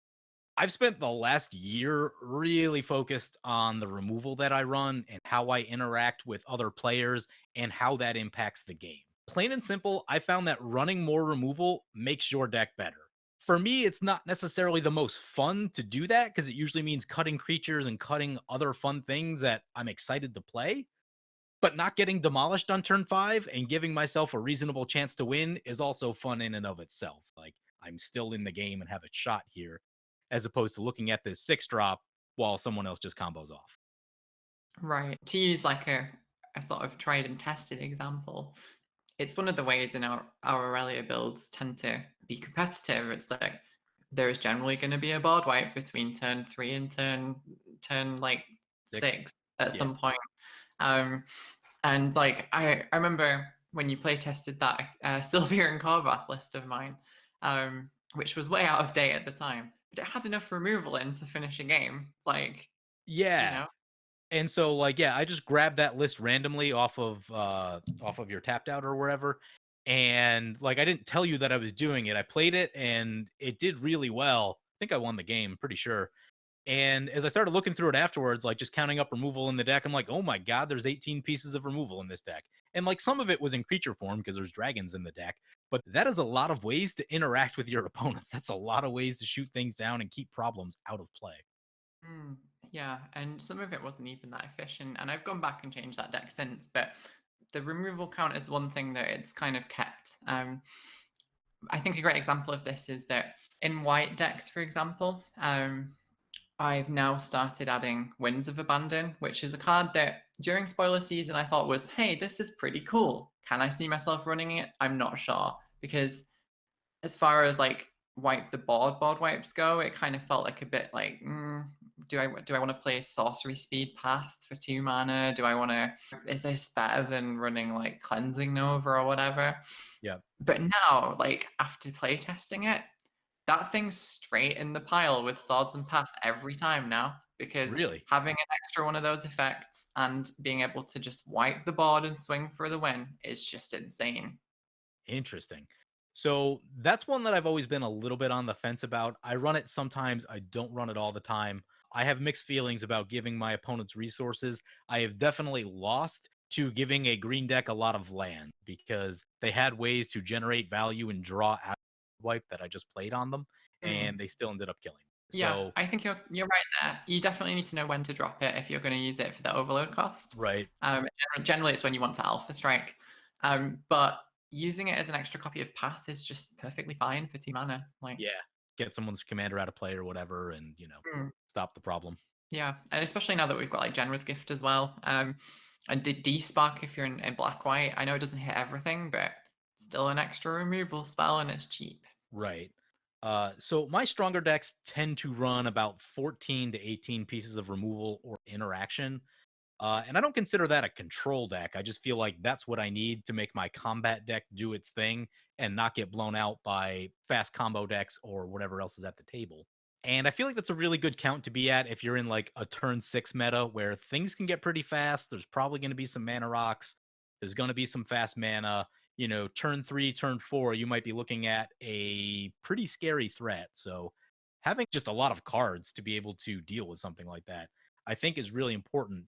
I've spent the last year really focused on the removal that I run and how I interact with other players and how that impacts the game. Plain and simple, I found that running more removal makes your deck better. For me, it's not necessarily the most fun to do that because it usually means cutting creatures and cutting other fun things that I'm excited to play. But not getting demolished on turn 5 and giving myself a reasonable chance to win is also fun in and of itself. Like, I'm still in the game and have a shot here, as opposed to looking at this 6 drop while someone else just combos off. Right. To use like a sort of tried and tested example, it's one of the ways in our Aurelia builds tend to be competitive. It's like there is generally going to be a board wipe between turn 3 and turn like 6. 6 at Yeah. some point. Um, and like I remember when you play tested that Sylvia and Korvath list of mine, which was way out of date at the time, but it had enough removal in to finish a game. Like, you Yeah. know. And so, like, yeah, I just grabbed that list randomly off of your tapped out or wherever. And like I didn't tell you that I was doing it. I played it and it did really well. I think I won the game, pretty sure. And as I started looking through it afterwards, like just counting up removal in the deck, I'm like, oh my god, there's 18 pieces of removal in this deck. And like some of it was in creature form because there's dragons in the deck, but that is a lot of ways to interact with your opponents. That's a lot of ways to shoot things down and keep problems out of play. Mm, yeah, and some of it wasn't even that efficient. And I've gone back and changed that deck since, but the removal count is one thing that it's kind of kept. I think a great example of this is that in white decks, for example, I've now started adding Winds of Abandon, which is a card that during spoiler season I thought was, hey, this is pretty cool. Can I see myself running it? I'm not sure because as far as like wipe the board wipes go, it kind of felt like a bit like, do I want to play sorcery speed path for 2 mana? Do I want to? Is this better than running like cleansing nova or whatever? Yeah. But now, like after playtesting it, that thing's straight in the pile with swords and path every time now because Really? having an extra one of those effects and being able to just wipe the board and swing for the win is just insane. Interesting. So that's one that I've always been a little bit on the fence about. I run it sometimes, I don't run it all the time. I have mixed feelings about giving my opponents resources. I have definitely lost to giving a green deck a lot of land because they had ways to generate value and draw out wipe that I just played on them, Mm. and they still ended up killing me. Yeah, So, I think you're right there. You definitely need to know when to drop it if you're going to use it for the overload cost. right. Generally, it's when you want to alpha strike, but using it as an extra copy of Path is just perfectly fine for 2 mana. Like, Yeah. Get someone's commander out of play or whatever and, mm, stop the problem. yeah, and especially now that we've got like Generous Gift as well, and did D-Spark if you're in black white. I know it doesn't hit everything, but still an extra removal spell and it's cheap. Right. So my stronger decks tend to run about 14 to 18 pieces of removal or interaction. And I don't consider that a control deck. I just feel like that's what I need to make my combat deck do its thing and not get blown out by fast combo decks or whatever else is at the table. And I feel like that's a really good count to be at if you're in like a turn 6 meta where things can get pretty fast. There's probably going to be some mana rocks. There's going to be some fast mana. Turn 3, turn 4, you might be looking at a pretty scary threat. So having just a lot of cards to be able to deal with something like that, I think is really important,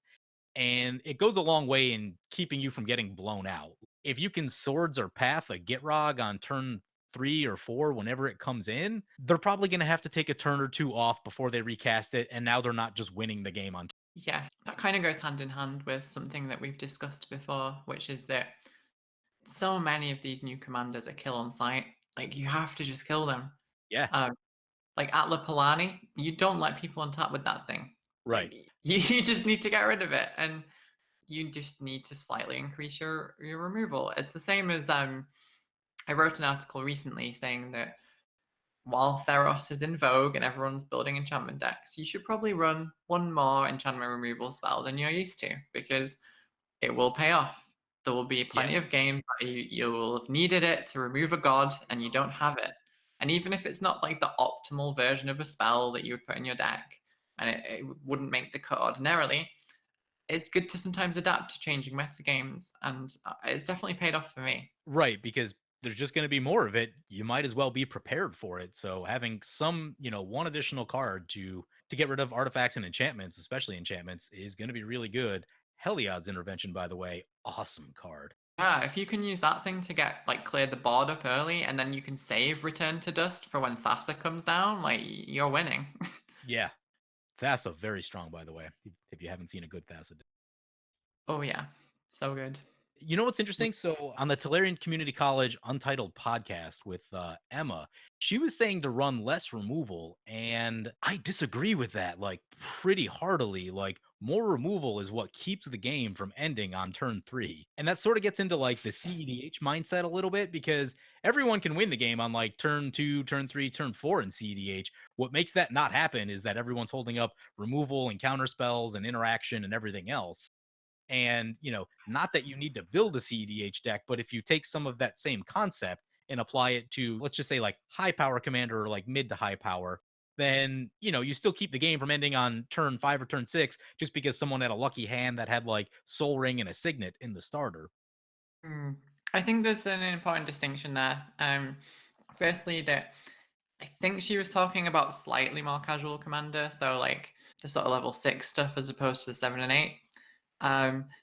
and it goes a long way in keeping you from getting blown out. If you can swords or path a Gitrog on turn 3 or 4, whenever it comes in, they're probably going to have to take a turn or two off before they recast it. And now they're not just winning the game on. Yeah, that kind of goes hand in hand with something that we've discussed before, which is that so many of these new commanders are kill on sight. Like you have to just kill them. Yeah, Um, like Atla Palani, you don't let people on top with that thing. right. Like you just need to get rid of it, and you just need to slightly increase your removal. It's the same as I wrote an article recently saying that while Theros is in vogue and everyone's building enchantment decks, you should probably run one more enchantment removal spell than you're used to because it will pay off. There will be Yeah, plenty of games where you will have needed it to remove a god and you don't have it. And even if it's not like the optimal version of a spell that you would put in your deck, and it wouldn't make the cut ordinarily, it's good to sometimes adapt to changing metagames, and it's definitely paid off for me. right. Because there's just going to be more of it. You might as well be prepared for it. So having some, one additional card to get rid of artifacts and enchantments, especially enchantments, is going to be really good. Heliod's Intervention, by the way, awesome card. Yeah, if you can use that thing to get like clear the board up early, and then you can save Return to Dust for when Thassa comes down, like you're winning. Yeah, Thassa, very strong, by the way, if you haven't seen a good Thassa. Oh yeah, so good. You know what's interesting? So on the Tolarian Community College Untitled podcast with Emma, she was saying to run less removal, and I disagree with that like pretty heartily. Like more removal is what keeps the game from ending on turn 3, and that sort of gets into like the CEDH mindset a little bit because everyone can win the game on like turn 2, turn 3, turn 4 in CEDH. What makes that not happen is that everyone's holding up removal and counter spells and interaction and everything else. And, not that you need to build a CEDH deck, but if you take some of that same concept and apply it to, let's just say, like high power commander or like mid to high power, then you still keep the game from ending on turn 5 or turn 6 just because someone had a lucky hand that had like Soul Ring and a Signet in the starter. Mm. I think there's an important distinction there. Firstly, that I think she was talking about slightly more casual commander, so like the sort of level 6 stuff as opposed to the 7 and 8.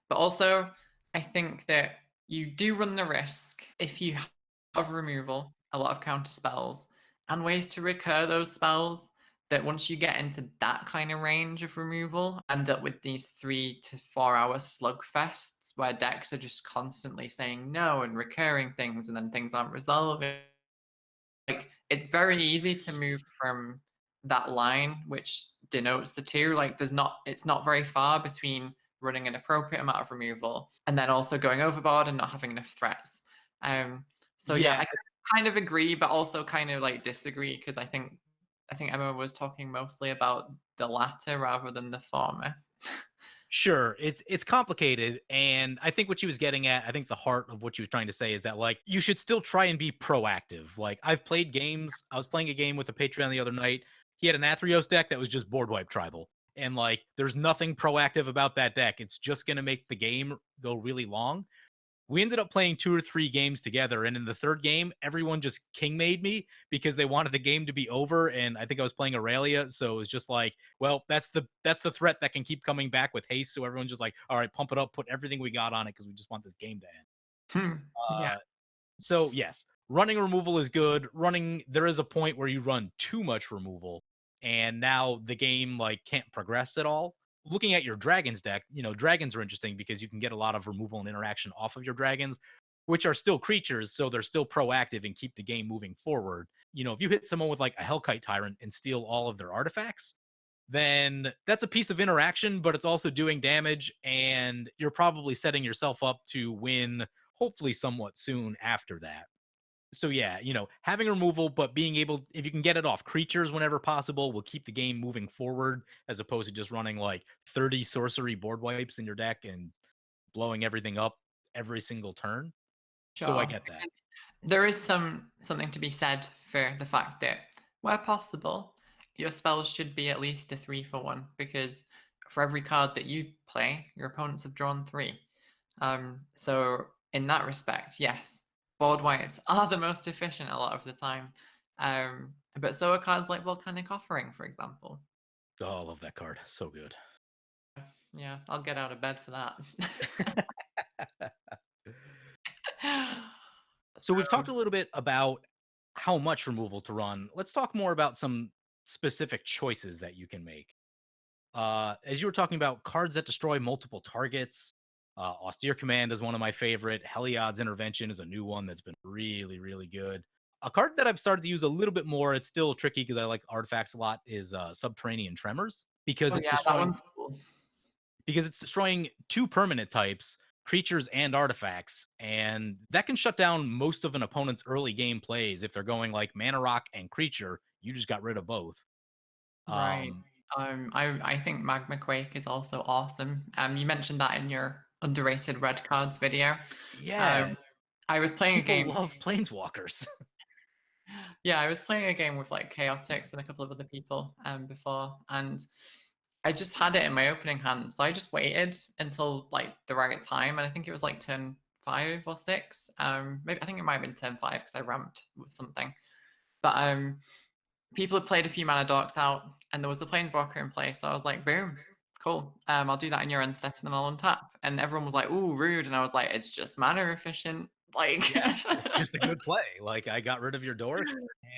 But also, I think that you do run the risk if you have removal, a lot of counter spells, and ways to recur those spells. That once you get into that kind of range of removal, end up with these 3 to 4 hour slugfests where decks are just constantly saying no and recurring things, and then things aren't resolving. Like, it's very easy to move from that line, which denotes the two. Like, it's not very far between running an appropriate amount of removal and then also going overboard and not having enough threats. Um, so yeah, Yeah, I kind of agree, but also kind of like disagree because I think Emma was talking mostly about the latter rather than the former. sure. It's complicated, and I think what she was getting at, I think the heart of what she was trying to say is that like you should still try and be proactive. Like I've played games. I was playing a game with a Patreon the other night. He had an Athreos deck that was just board wipe tribal. And like there's nothing proactive about that deck. It's just gonna make the game go really long. We ended up playing 2 or 3 games together, and in the 3rd game, everyone just king made me because they wanted the game to be over, and I think I was playing Aurelia, so it was just like, well, that's the threat that can keep coming back with haste, so everyone's just like, "All right, pump it up, put everything we got on it because we just want this game to end." Hmm. Yeah. Uh, so yes, running removal is good. Running there is a point where you run too much removal, and now the game like can't progress at all. Looking at your dragons deck, dragons are interesting because you can get a lot of removal and interaction off of your dragons, which are still creatures, so they're still proactive and keep the game moving forward. If you hit someone with like a Hellkite Tyrant and steal all of their artifacts, then that's a piece of interaction, but it's also doing damage, and you're probably setting yourself up to win hopefully somewhat soon after that. So yeah, having removal, but being able, if you can get it off creatures whenever possible, will keep the game moving forward as opposed to just running like 30 sorcery board wipes in your deck and blowing everything up every single turn. So I Sure. get that. Because there is something to be said for the fact that where possible, your spells should be at least a 3 for 1 because for every card that you play, your opponents have drawn 3. So in that respect, yes, board wipes are the most efficient a lot of the time. But so are cards like Volcanic Offering, for example. Oh, I love that card. So good. Yeah, I'll get out of bed for that. So we've So talked a little bit about how much removal to run. Let's talk more about some specific choices that you can make. As you were talking about cards that destroy multiple targets, Austere Command is one of my favorite. Heliod's Intervention is a new one that's been really, really good. A card that I've started to use a little bit more, it's still tricky because I like artifacts a lot, is Subterranean Tremors because oh it's yeah, that destroying one's cool. two permanent types, creatures and artifacts, and that can shut down most of an opponent's early game plays if they're going like mana rock and creature. You just got rid of both. Right. Um, I think Magma Quake is also awesome. You mentioned that in your underrated red cards video. yeah, Um, I was playing a people game. love planeswalkers. Yeah, I was playing a game with like Chaotix and a couple of other people before, and I just had it in my opening hand, so I just waited until like the right time, and I think it was like turn 5 or 6. Maybe I think it might have been turn 5 because I ramped with something. But people had played a few mana dorks out, and there was a planeswalker in play, so I was like, boom, cool. I'll do that in your end step, and then I'll untap. And everyone was like, ooh, rude, and I was like, it's just mana efficient. Like, Yeah, it's just a good play. Like I got rid of your dorks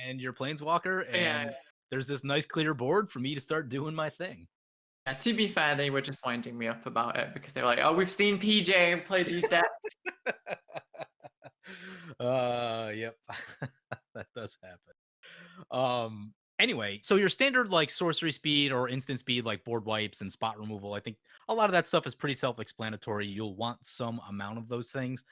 and your planeswalker, yeah. and there's this nice clear board for me to start doing my thing. Yeah, to be fair, they were just winding me up about it because they were like, "Oh, we've seen PJ play these decks." Yep. That does happen. Anyway, so your standard like sorcery speed or instant speed like board wipes and spot removal, I think a lot of that stuff is pretty self-explanatory. You'll want some amount of those things.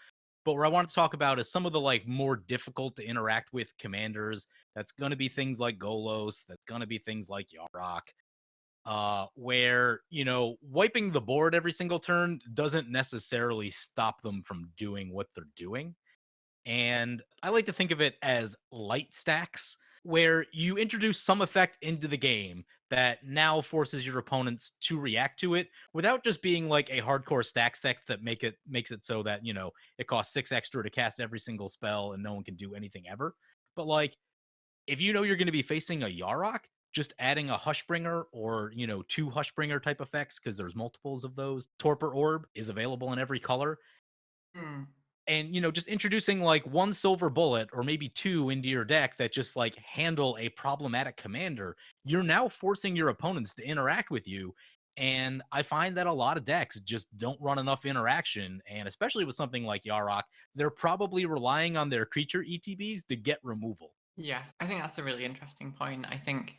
But what I want to talk about is some of the like more difficult to interact with commanders. That's going to be things like Golos. That's going to be things like Yarok. Where wiping the board every single turn doesn't necessarily stop them from doing what they're doing. And I like to think of it as light stacks, where you introduce some effect into the game that now forces your opponents to react to it without just being like a hardcore stack that makes it so that, it costs 6 extra to cast every single spell and no one can do anything ever. But like if you know you're going to be facing a Yarok, just adding a Hushbringer or, two Hushbringer type effects because there's multiples of those. Torpor Orb is available in every color. Hmm. And, just introducing like one silver bullet or maybe two into your deck that just like handle a problematic commander, you're now forcing your opponents to interact with you. And I find that a lot of decks just don't run enough interaction. And especially with something like Yarok, they're probably relying on their creature ETBs to get removal. Yeah, I think that's a really interesting point. I think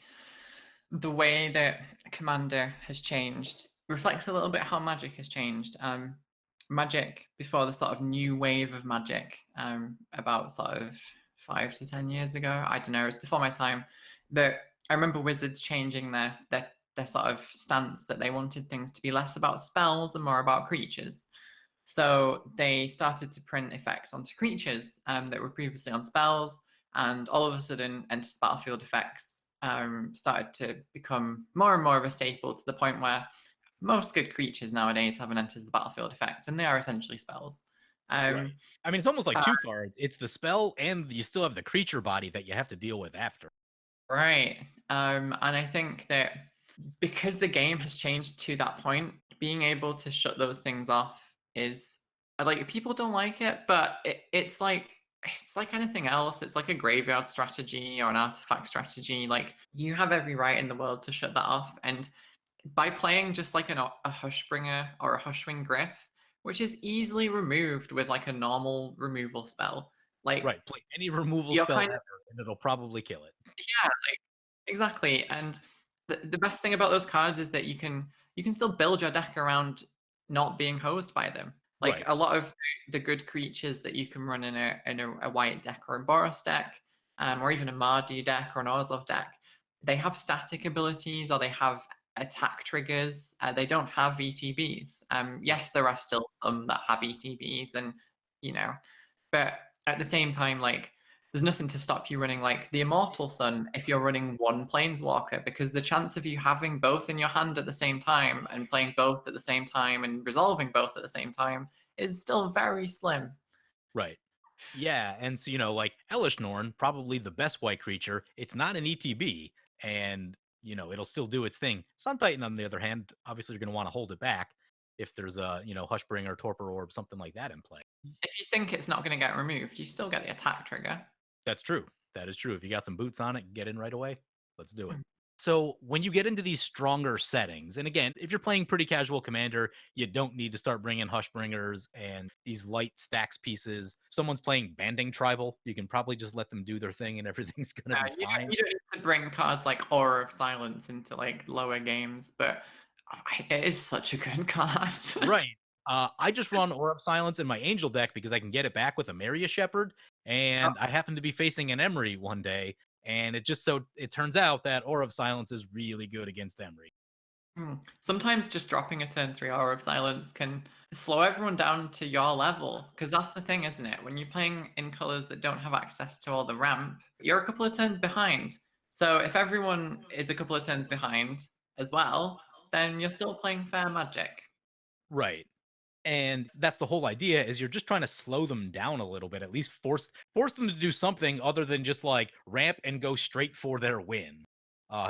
the way that Commander has changed reflects a little bit how Magic has changed. Magic before the sort of new wave of Magic, about sort of 5 to 10 years ago. I don't know, it's before my time. But I remember Wizards changing their sort of stance that they wanted things to be less about spells and more about creatures. So they started to print effects onto creatures that were previously on spells, and all of a sudden, Enter the Battlefield effects started to become more and more of a staple to the point where most good creatures nowadays have an Enters the Battlefield effect, and they are essentially spells. Right. Um, I mean, it's almost like uh, two cards. It's the spell, and you still have the creature body that you have to deal with after. right. And I think that because the game has changed to that point, being able to shut those things off is like people don't like it, but it's like anything else. It's like a graveyard strategy or an artifact strategy. Like you have every right in the world to shut that off. And by playing just like a Hushbringer or a Hushwing Griff, which is easily removed with like a normal removal spell, like Right. Play any removal you're spell kind of ever, and it'll probably kill it. yeah, exactly. And the best thing about those cards is that you can still build your deck around not being hosed by them. Like Right. a lot of the good creatures that you can run in a white deck or a Boros deck, or even a Mardu deck or an Orzhov deck, they have static abilities or they have attack triggers. They don't have ETBs. Right. Yes, there are still some that have ETBs, and you know, but at the same time, like there's nothing to stop you running like the Immortal Sun if you're running one Planeswalker, because the chance of you having both in your hand at the same time and playing both at the same time and resolving both at the same time is still very slim. Right. Yeah. And so, like Elish Norn, probably the best white creature. It's not an ETB, and it'll still do its thing. Sun Titan, on the other hand, obviously you're gonna want to hold it back if there's a, Hushbringer, Torpor Orb, something like that in play. If you think it's not going to get removed, you still get the attack trigger. That's true. That is true. If you got some boots on it, get in right away. Let's do it. Mm. So when you get into these stronger settings, and again, if you're playing pretty casual commander, you don't need to start bringing Hushbringers and these light stacks pieces. If someone's playing Banding Tribal, you can probably just let them do their thing and everything's going to be You don't, fine. you don't need to bring cards like Aura of Silence into like lower games, but it is such a good card. Right. I just run Aura of Silence in my Angel deck because I can get it back with a Maria Shepherd, and I happened to be facing an Emery one day, and it turns out that Aura of Silence is really good against Emery. Sometimes just dropping a turn 3 Aura of Silence can slow everyone down to your level, because that's the thing, isn't it? When you're playing in colors that don't have access to all the ramp, you're a couple of turns behind. So if everyone is a couple of turns behind as well, then you're still playing fair Magic. Right. And that's the whole idea is you're just trying to slow them down a little bit, at least force them to do something other than just like ramp and go straight for their win.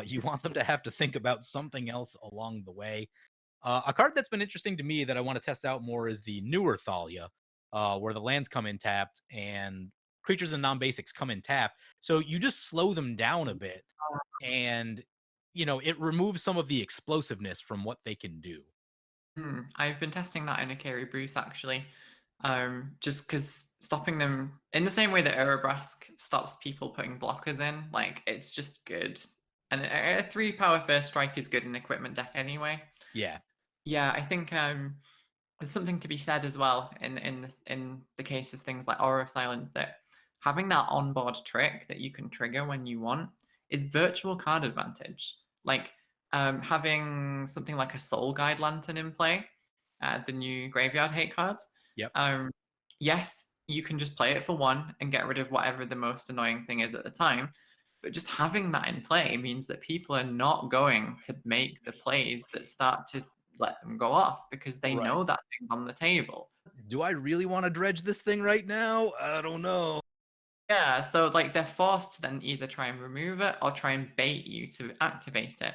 You want them to have to think about something else along the way. A card that's been interesting to me that I want to test out more is the newer Thalia, where the lands come in tapped and creatures and non-basics come in tapped. So you just slow them down a bit, and it removes some of the explosiveness from what they can do. I've been testing that in Akiri Bruce actually. Just because stopping them in the same way that Erebrask stops people putting blockers in, like it's just good. And a 3 power first strike is good in equipment deck anyway. Yeah. Yeah, I think there's something to be said as well in the case of things like Aura of Silence, that having that onboard trick that you can trigger when you want is virtual card advantage. Like having something like a Soul Guide Lantern in play, the new Graveyard Hate cards. Yep. Um, yes, you can just play it for one and get rid of whatever the most annoying thing is at the time. But just having that in play means that people are not going to make the plays that start to let them go off because they Right. know that thing's on the table. Do I really want to dredge this thing right now? I don't know. Yeah, so like they're forced to then either try and remove it or try and bait you to activate it.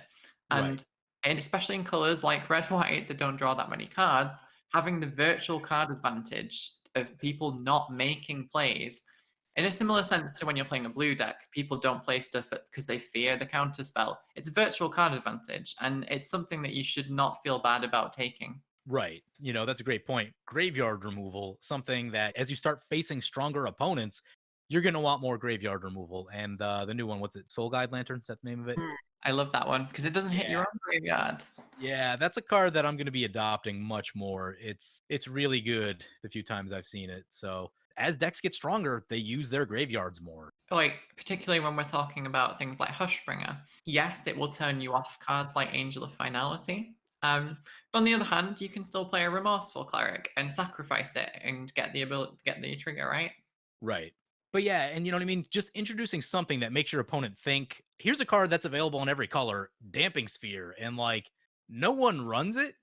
Right. And especially in colors like red white that don't draw that many cards, having the virtual card advantage of people not making plays in a similar sense to when you're playing a blue deck, people don't play stuff because they fear the counter spell. It's virtual card advantage, and it's something that you should not feel bad about taking. Right. That's a great point. Graveyard removal, something that as you start facing stronger opponents, you're going to want more graveyard removal. And the new one, what's it? Soul Guide Lantern? Is that the name of it? I love that one because it doesn't hit your Yeah. own graveyard. Yeah, that's a card that I'm going to be adopting much more. It's really good the few times I've seen it. So, as decks get stronger, they use their graveyards more. Like, particularly when we're talking about things like Hushbringer, yes, it will turn you off cards like Angel of Finality. But on the other hand, you can still play a Remorseful Cleric and sacrifice it and get the ability, get the trigger, right? Right. But yeah, and you know what I mean? Just introducing something that makes your opponent think, here's a card that's available in every color, Damping Sphere, and like no one runs it,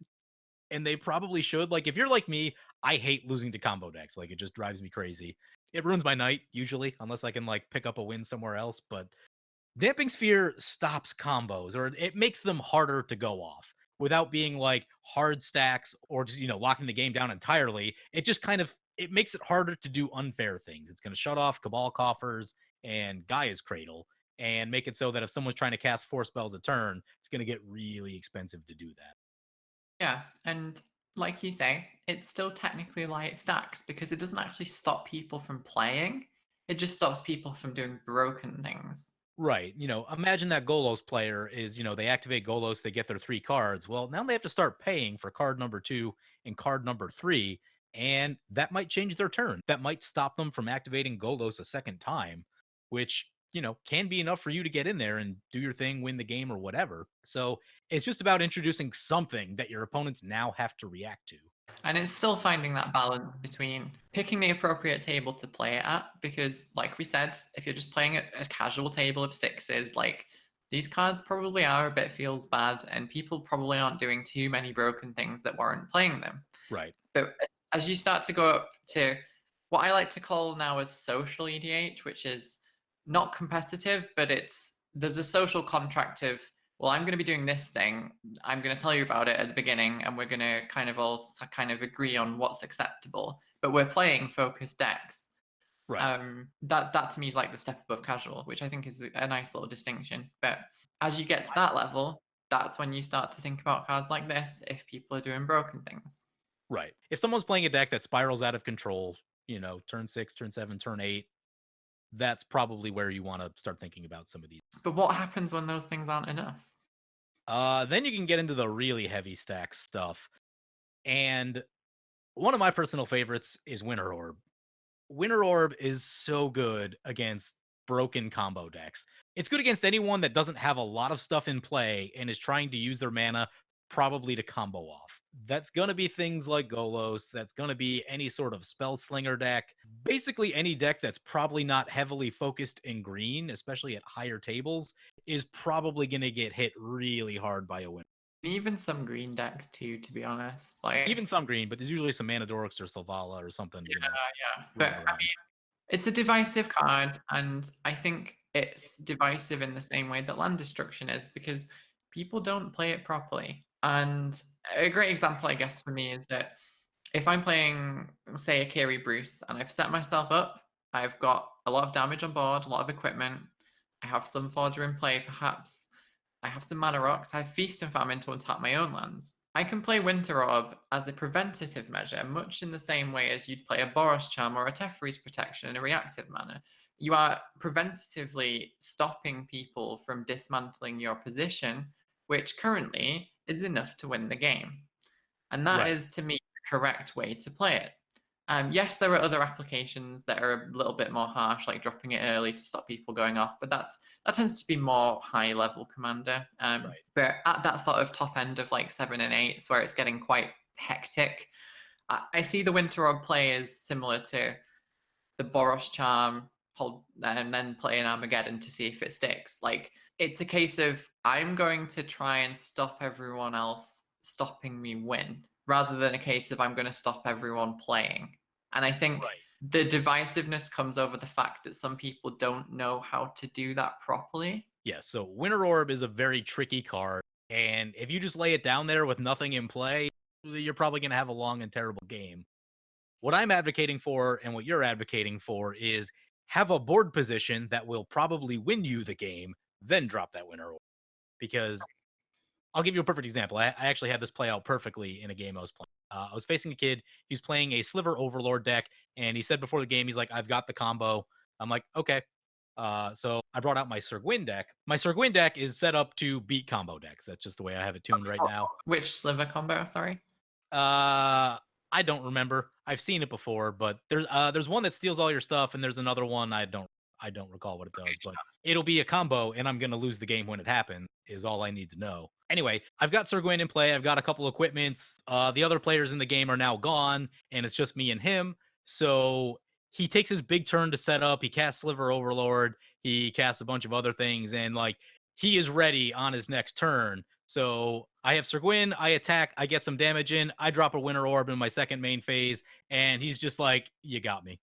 and they probably should. Like if you're like me, I hate losing to combo decks. Like it just drives me crazy. It ruins my night usually, unless I can like pick up a win somewhere else. But Damping Sphere stops combos, or it makes them harder to go off without being like hard stacks or just locking the game down entirely. It just kind of it makes it harder to do unfair things. It's going to shut off Cabal Coffers and Gaia's Cradle and make it so that if someone's trying to cast 4 spells a turn, it's going to get really expensive to do that. Yeah, and like you say, it's still technically light stacks because it doesn't actually stop people from playing. It just stops people from doing broken things. Right. Imagine that Golos player is, they activate Golos, they get their 3 cards. Well, now they have to start paying for card number 2 and card number 3, and that might change their turn. That might stop them from activating Golos a second time, which, can be enough for you to get in there and do your thing, win the game or whatever. So it's just about introducing something that your opponents now have to react to. And it's still finding that balance between picking the appropriate table to play it at, because, like we said, if you're just playing a casual table of sixes, like these cards probably are a bit feels bad, and people probably aren't doing too many broken things that warrant playing them. Right. But as you start to go up to what I like to call now as social EDH, which is not competitive, but there's a social contract of, well, I'm going to be doing this thing. I'm going to tell you about it at the beginning, and we're going to kind of all kind of agree on what's acceptable. But we're playing focused decks. Right. That to me is like the step above casual, which I think is a nice little distinction. But as you get to that level, that's when you start to think about cards like this if people are doing broken things. Right. If someone's playing a deck that spirals out of control, turn 6, turn 7, turn 8, that's probably where you want to start thinking about some of these. But what happens when those things aren't enough? Then you can get into the really heavy stack stuff. And one of my personal favorites is Winter Orb. Winter Orb is so good against broken combo decks. It's good against anyone that doesn't have a lot of stuff in play and is trying to use their mana probably to combo off. That's going to be things like Golos. That's going to be any sort of spell slinger deck. Basically, any deck that's probably not heavily focused in green, especially at higher tables, is probably going to get hit really hard by a win. Even some green decks too, to be honest. Even some green, but there's usually some Mana Dorks or Selvala or something. Yeah. But Running I around. mean, it's a divisive card, and I think it's divisive in the same way that land destruction is because people don't play it properly. And a great example, I guess, for me is that if I'm playing, say, a Kiri Bruce, and I've set myself up, I've got a lot of damage on board, a lot of equipment, I have some fodder in play, perhaps. I have some mana rocks. I have Feast and Famine to untap my own lands. I can play Winter Orb as a preventative measure, much in the same way as you'd play a Boros Charm or a Teferi's Protection in a reactive manner. You are preventatively stopping people from dismantling your position, which currently is enough to win the game. And that Right. is, to me, the correct way to play it. Yes, there are other applications that are a little bit more harsh, like dropping it early to stop people going off, but that tends to be more high level commander. Right. But at that sort of top end of like 7 and 8s, where it's getting quite hectic, I see the Winter Orb play as similar to the Boros Charm hold and then play an Armageddon to see if it sticks. Like it's a case of I'm going to try and stop everyone else stopping me win, rather than a case of I'm going to stop everyone playing. And I think Right. the divisiveness comes over the fact that some people don't know how to do that properly. Yeah, so Winter Orb is a very tricky card, and if you just lay it down there with nothing in play, you're probably going to have a long and terrible game. What I'm advocating for and what you're advocating for is have a board position that will probably win you the game, then drop that Winter Orb. Because I'll give you a perfect example. I actually had this play out perfectly in a game I was playing. I was facing a kid. He was playing a Sliver Overlord deck, and he said before the game, he's like, "I've got the combo." I'm like, "Okay." So I brought out my Sir Gwyn deck. My Sir Gwyn deck is set up to beat combo decks. That's just the way I have it tuned right now. Which sliver combo? Sorry. Uh, I don't remember. I've seen it before, but there's one that steals all your stuff, and there's another one I don't recall what it does, but it'll be a combo, and I'm gonna lose the game when it happens. Is all I need to know. Anyway, I've got Sir Gwyn in play. I've got a couple equipments. The other players in the game are now gone, and it's just me and him. So he takes his big turn to set up. He casts Sliver Overlord. He casts a bunch of other things, and like he is ready on his next turn. So I have Sir Gwyn, I attack, I get some damage in, I drop a Winter Orb in my second main phase, and he's just like, "You got me."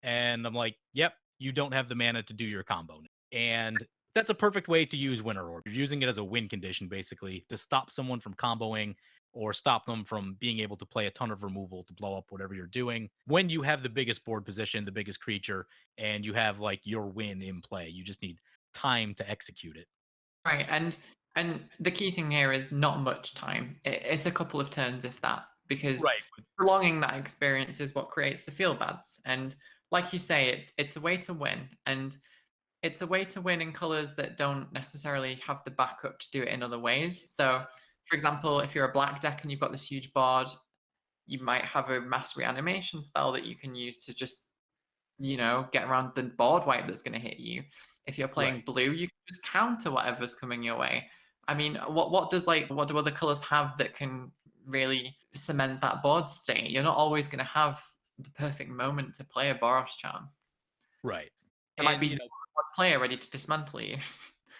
And I'm like, "Yep, you don't have the mana to do your combo." And that's a perfect way to use Winter Orb. You're using it as a win condition, basically, to stop someone from comboing or stop them from being able to play a ton of removal to blow up whatever you're doing. When you have the biggest board position, the biggest creature, and you have like your win in play, you just need time to execute it. Right, and the key thing here is not much time. It's a couple of turns, if that, because Right. prolonging that experience is what creates the feel bads. And like you say, it's a way to win, and it's a way to win in colors that don't necessarily have the backup to do it in other ways. So, for example, if you're a black deck and you've got this huge board, you might have a mass reanimation spell that you can use to just get around the board wipe that's going to hit you. If you're playing Right. blue, you can just counter whatever's coming your way. I mean, what do other colors have that can really cement that board state? You're not always going to have the perfect moment to play a Boros charm. Right. There might And be one player ready to dismantle you.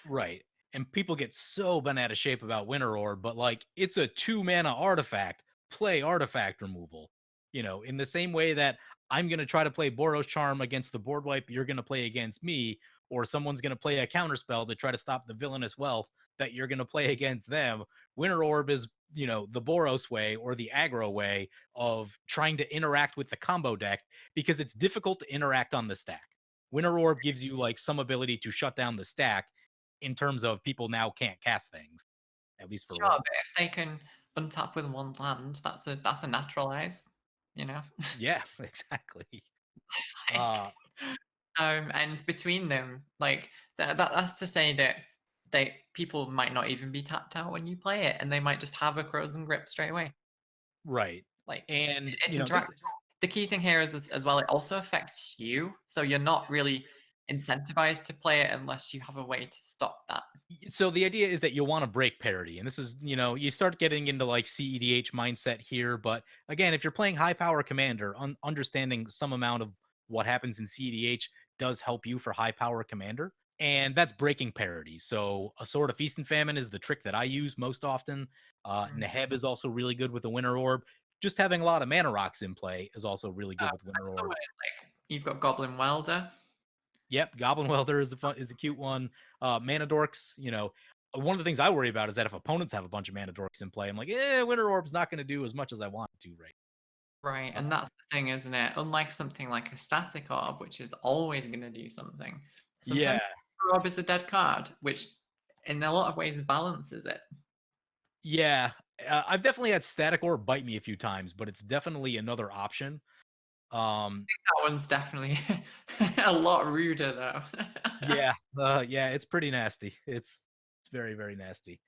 right. And people get so bent out of shape about Winter Orb, but like it's a 2 mana artifact. Play artifact removal. In the same way that I'm gonna try to play Boros Charm against the board wipe you're gonna play against me, or someone's gonna play a counterspell to try to stop the villainous wealth that you're gonna play against them. Winter Orb is, the Boros way or the aggro way of trying to interact with the combo deck because it's difficult to interact on the stack. Winter Orb gives you like some ability to shut down the stack in terms of people now can't cast things, at least for a Sure, little. but if they can untap with one land, that's a naturalize, you know. Yeah, exactly. Like, Uh, and between them, like that's to say that people might not even be tapped out when you play it, and they might just have a frozen grip straight away. right. Like And, it's this interactive. The key thing here is as well, it also affects you, so you're not really incentivized to play it unless you have a way to stop that. so the idea is that you'll want to break parity. And this is, you start getting into like CEDH mindset here. But again, if you're playing high power commander, understanding some amount of what happens in CEDH does help you for high power commander. And that's breaking parity. So a Sword of Feast and Famine is the trick that I use most often. Mm. Neheb is also really good with the Winter Orb. Just having a lot of mana rocks in play is also really good with Winter Orb. Otherwise, like you've got Goblin Welder. Yep, Goblin Welder is a cute one. Mana Dorks, one of the things I worry about is that if opponents have a bunch of Mana Dorks in play, I'm like, Winter Orb's not going to do as much as I want it to, right? Right, Uh, and that's the thing, isn't it? Unlike something like a static orb, which is always going to do something, sometimes yeah, orb is a dead card, which in a lot of ways balances it. yeah. I've definitely had Static Orb bite me a few times, but it's definitely another option. Um, That one's definitely a lot ruder, though. yeah, yeah, it's pretty nasty. It's very very nasty.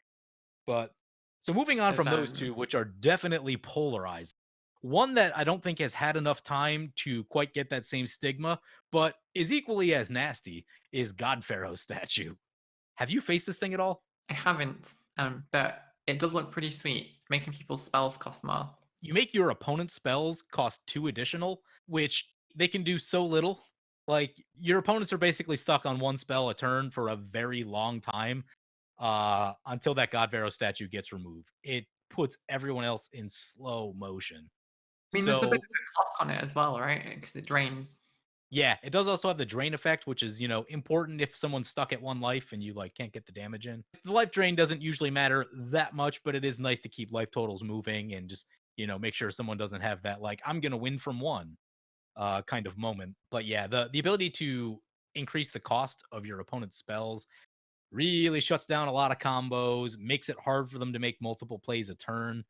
But so moving on If, from those two, which are definitely polarized, one that I don't think has had enough time to quite get that same stigma, but is equally as nasty, is God Pharaoh's statue. Have you faced this thing at all? I haven't, but it does look pretty sweet, making people's spells cost more. You make your opponent's spells cost 2 additional, which they can do so little. Like, your opponents are basically stuck on one spell a turn for a very long time, until that God Pharaoh statue gets removed. It puts everyone else in slow motion. I mean, there's a bit So, of a clock on it as well, right? Because it drains. yeah, it does also have the drain effect, which is, important if someone's stuck at one life and you, like, can't get the damage in. The life drain doesn't usually matter that much, but it is nice to keep life totals moving and just, make sure someone doesn't have that, like, "I'm gonna win from 1," kind of moment. But yeah, the ability to increase the cost of your opponent's spells really shuts down a lot of combos, makes it hard for them to make multiple plays a turn.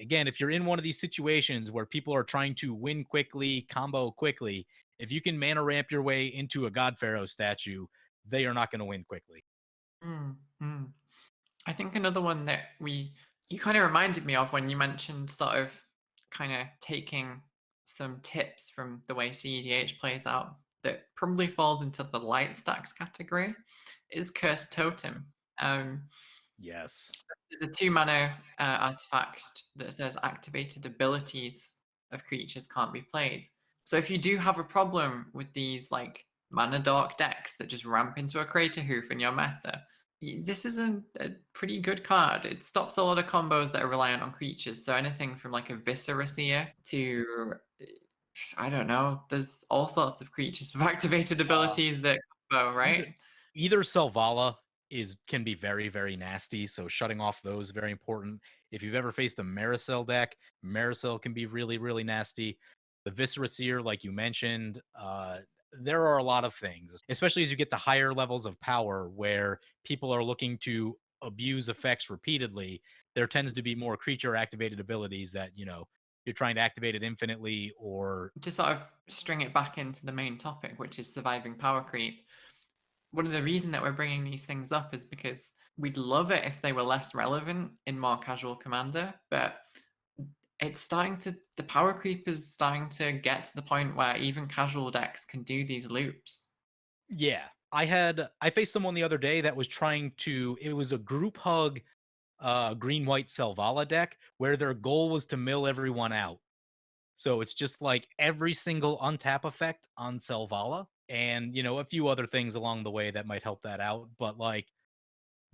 Again, if you're in one of these situations where people are trying to win quickly, combo quickly, if you can mana ramp your way into a God Pharaoh statue, they are not going to win quickly. Mm, mm. I think another one that you kind of reminded me of when you mentioned sort of kind of taking some tips from the way CEDH plays out that probably falls into the light stacks category is Cursed Totem. Um, Yes. there's a 2 mana artifact that says activated abilities of creatures can't be played. So if you do have a problem with these like mana dark decks that just ramp into a Crater Hoof in your meta, this is a pretty good card. It stops a lot of combos that are reliant on creatures. So anything from like a Viscera Seer to I don't know. There's all sorts of creatures with activated Uh, abilities that combo, either right? either Selvala can be very, very nasty, so shutting off those very important. If you've ever faced a Maricel deck, Maricel can be really, really nasty. The Viscera Seer, like you mentioned, there are a lot of things, especially as you get to higher levels of power where people are looking to abuse effects repeatedly. There tends to be more creature activated abilities that, you're trying to activate it infinitely or To sort of string it back into the main topic, which is surviving power creep. One of the reason that we're bringing these things up is because we'd love it if they were less relevant in more casual Commander, but it's starting to the power creep is starting to get to the point where even casual decks can do these loops. yeah. I faced someone the other day that was trying to it was a group hug green white Selvala deck where their goal was to mill everyone out. So it's just like every single untap effect on Selvala and a few other things along the way that might help that out, but like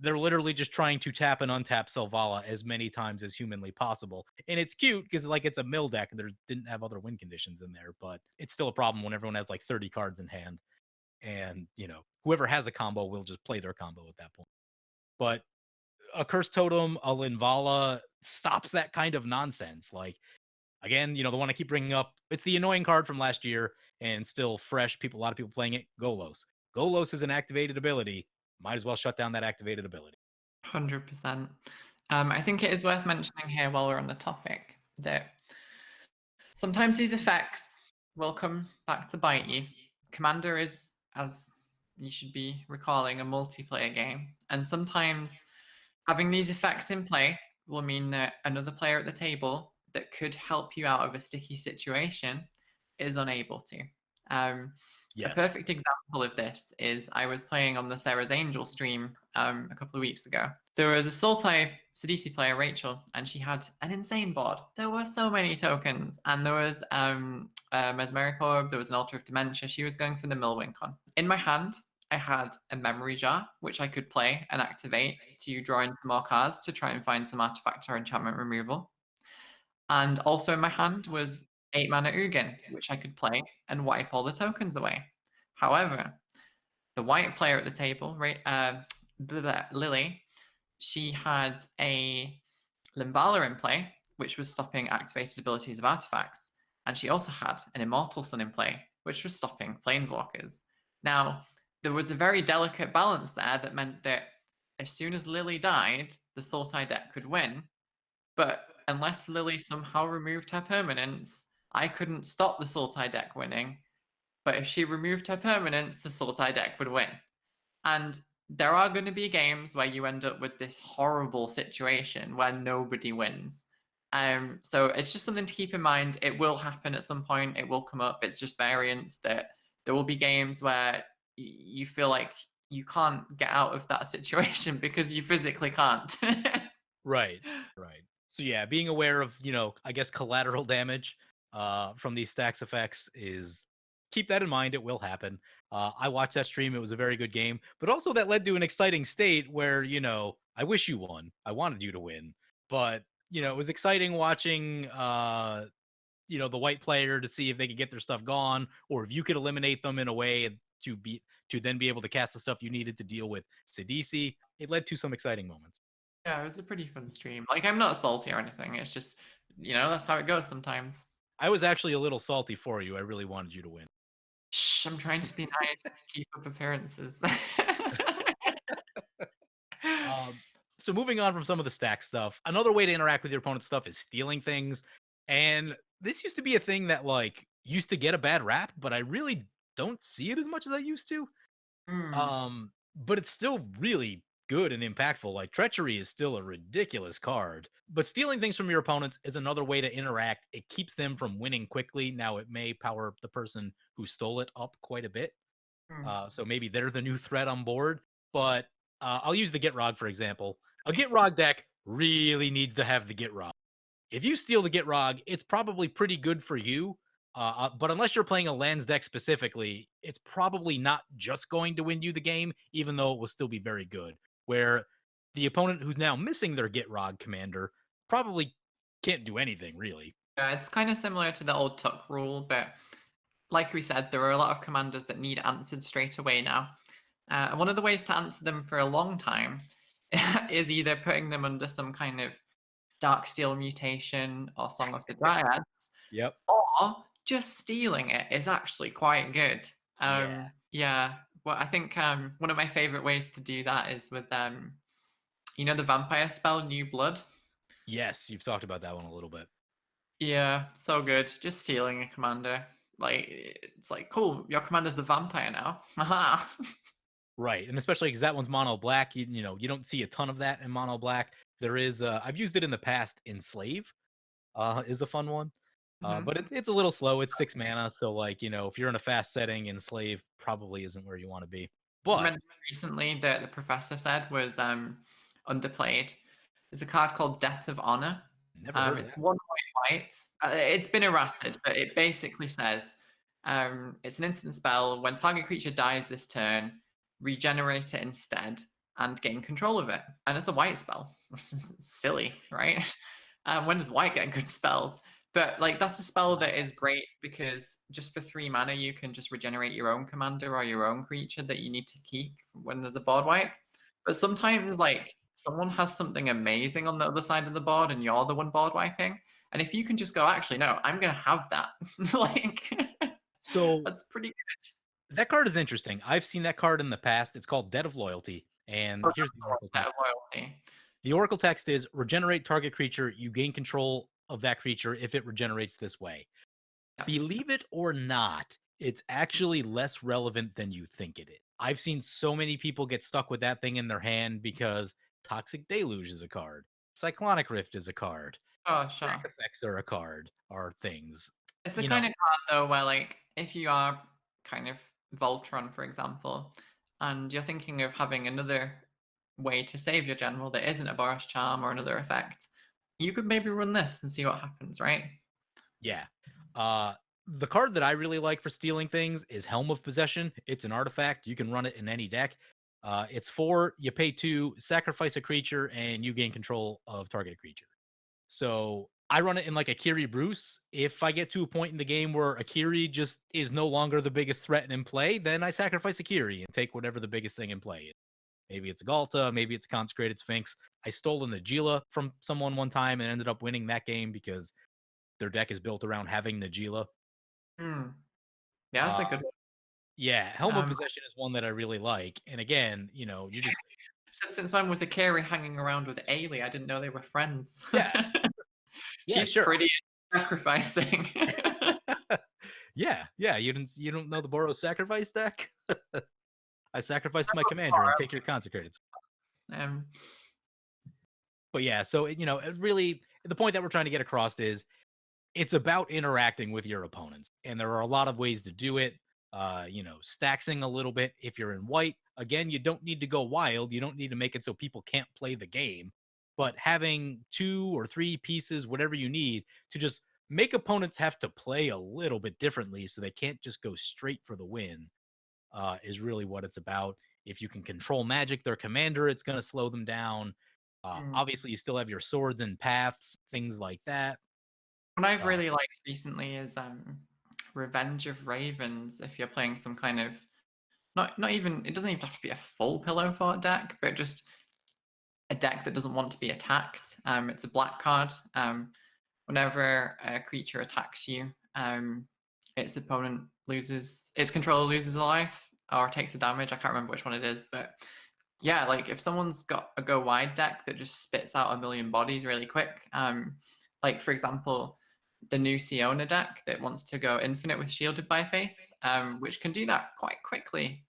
they're literally just trying to tap and untap Selvala as many times as humanly possible. And it's cute because like it's a mill deck and there didn't have other win conditions in there, but it's still a problem when everyone has like 30 cards in hand and whoever has a combo will just play their combo at that point. But a Curse Totem, a Linvala stops that kind of nonsense. Like again, the one I keep bringing up, it's the annoying card from last year and still fresh. A lot of people playing it. Golos. Golos is an activated ability. Might as well shut down that activated ability. 100%. I think it is worth mentioning here while we're on the topic that sometimes these effects will come back to bite you. Commander is, as you should be recalling, a multiplayer game, and sometimes having these effects in play will mean that another player at the table that could help you out of a sticky situation is unable to. A Yes. perfect example of this is I was playing on the Sarah's Angel stream a couple of weeks ago. There was a Sultai Sidisi player, Rachel, and she had an insane board. There were so many tokens, and there was a Mesmeric Orb, there was an Altar of Dementia. She was going for the Millwincon. In my hand, I had a Memory Jar, which I could play and activate to draw into more cards to try and find some artifact or enchantment removal. And also in my hand was 8 mana Ugin, which I could play and wipe all the tokens away. However, the white player at the table, right, Lily, she had a Limvala in play, which was stopping activated abilities of artifacts. And she also had an Immortal Sun in play, which was stopping planeswalkers. Now, there was a very delicate balance there that meant that as soon as Lily died, the Sultai deck could win, but unless Lily somehow removed her permanence, I couldn't stop the Sultai deck winning. But if she removed her permanence, the Sultai deck would win. And there are going to be games where you end up with this horrible situation where nobody wins. So it's just something to keep in mind. It will happen at some point. It will come up. It's just variance that there will be games where you feel like you can't get out of that situation because you physically can't. Right. Right. So yeah, being aware of, I guess collateral damage from these stacks effects is keep that in mind. It will happen. I watched that stream. It was a very good game, but also that led to an exciting state where, I wish you won. I wanted you to win, but it was exciting watching, the white player to see if they could get their stuff gone, or if you could eliminate them in a way to then be able to cast the stuff you needed to deal with Sidisi. It led to some exciting moments. Yeah, it was a pretty fun stream. Like, I'm not salty or anything. It's just, that's how it goes sometimes. I was actually a little salty for you. I really wanted you to win. Shh, I'm trying to be nice and keep up appearances. Um, so moving on from some of the stack stuff, another way to interact with your opponent's stuff is stealing things. And this used to be a thing that used to get a bad rap, but I really don't see it as much as I used to. Hmm. But it's still really good and impactful. Like treachery is still a ridiculous card, but stealing things from your opponents is another way to interact. It keeps them from winning quickly. Now it may power the person who stole it up quite a bit. Hmm. So maybe they're the new threat on board. But I'll use the Gitrog for example. A Gitrog deck really needs to have the Gitrog. If you steal the Gitrog, it's probably pretty good for you. But unless you're playing a lands deck specifically, it's probably not just going to win you the game, even though it will still be very good. Where the opponent who's now missing their Gitrog commander probably can't do anything really. Yeah, it's kind of similar to the old Tuck rule, but like we said, there are a lot of commanders that need answered straight away now. And one of the ways to answer them for a long time is either putting them under some kind of Darksteel mutation or Song of the Dryads, Yep. or just stealing it is actually quite good. Yeah. Yeah. Well, I think one of my favorite ways to do that is with the vampire spell New Blood. Yes, you've talked about that one a little bit. Yeah, so good. Just stealing a commander. Like, it's like, cool, your commander's the vampire now. Haha. Right, and especially because that one's mono black. You don't see a ton of that in mono black. There is. I've used it in the past. Enslave is a fun one, Mhm. but it's a little slow. It's 6 mana, so if you're in a fast setting, Enslave probably isn't where you want to be. But Remember recently that the professor said was underplayed. There's a card called Debt of Honor. never heard of It's that. one white. It's been errated, but it basically says it's an instant spell. When target creature dies this turn, regenerate it instead and gain control of it. And it's a white spell. Silly, right? When does white get good spells? But like that's a spell that is great because just for 3 mana you can just regenerate your own commander or your own creature that you need to keep when there's a board wipe. But sometimes like someone has something amazing on the other side of the board and you're the one board wiping. And if you can just go, actually, no, I'm gonna have that. Like So that's pretty good. that card is interesting. I've seen that card in the past. It's called Debt of Loyalty, and Oh, here's the Oracle that text. loyalty. The Oracle text is regenerate target creature. You gain control of that creature if it regenerates this way. Yeah. Believe it or not, it's actually less relevant than you think it is. I've seen so many people get stuck with that thing in their hand because Toxic Deluge is a card, Cyclonic Rift is a card, Oh, Sack sure. Effects are a card, are things. It's the You kind know, of card though where like if you are kind of Voltron, for example, and you're thinking of having another way to save your general that isn't a Boros Charm or another effect, you could maybe run this and see what happens, right? yeah. The card that I really like for stealing things is Helm of Possession. It's an artifact. You can run it in any deck. It's 4, you pay 2, sacrifice a creature, and you gain control of target creature. So I run it in like Akiri Bruce. If I get to a point in the game where Akiri just is no longer the biggest threat in play, then I sacrifice Akiri and take whatever the biggest thing in play is. Maybe it's a Galta, maybe it's Consecrated Sphinx. I stole an Najila from someone one time and ended up winning that game because their deck is built around having Najila. Hmm. Yeah, that's Uh, a good one. yeah, Helm of Um, Possession is one that I really like. And again, you just since when was Akari hanging around with Ailey? I didn't know they were friends. yeah, yeah, She's sure. pretty sacrificing. Yeah. You don't know the Boros sacrifice deck? I sacrificed my commander and take your consecrated. um, But yeah, so it really the point that we're trying to get across is it's about interacting with your opponents, and there are a lot of ways to do it. Staxing a little bit if you're in white. Again, you don't need to go wild. You don't need to make it so people can't play the game. But having 2 or 3 pieces, whatever you need, to just make opponents have to play a little bit differently so they can't just go straight for the win. Is really what it's about. If you can control magic, their commander, it's going to slow them down. Mm. Obviously, you still have your swords and paths, things like that. What I've Uh, really liked recently is Revenge of Ravens. If you're playing some kind of not even, it doesn't even have to be a full pillow fort deck, but just a deck that doesn't want to be attacked. It's a black card. Whenever a creature attacks you, its opponent loses, its controller loses a life or takes a damage. I can't remember which one it is, but yeah, like if someone's got a go wide deck that just spits out a million bodies really quick, like for example, the new Siona deck that wants to go infinite with Shielded by Faith, which can do that quite quickly.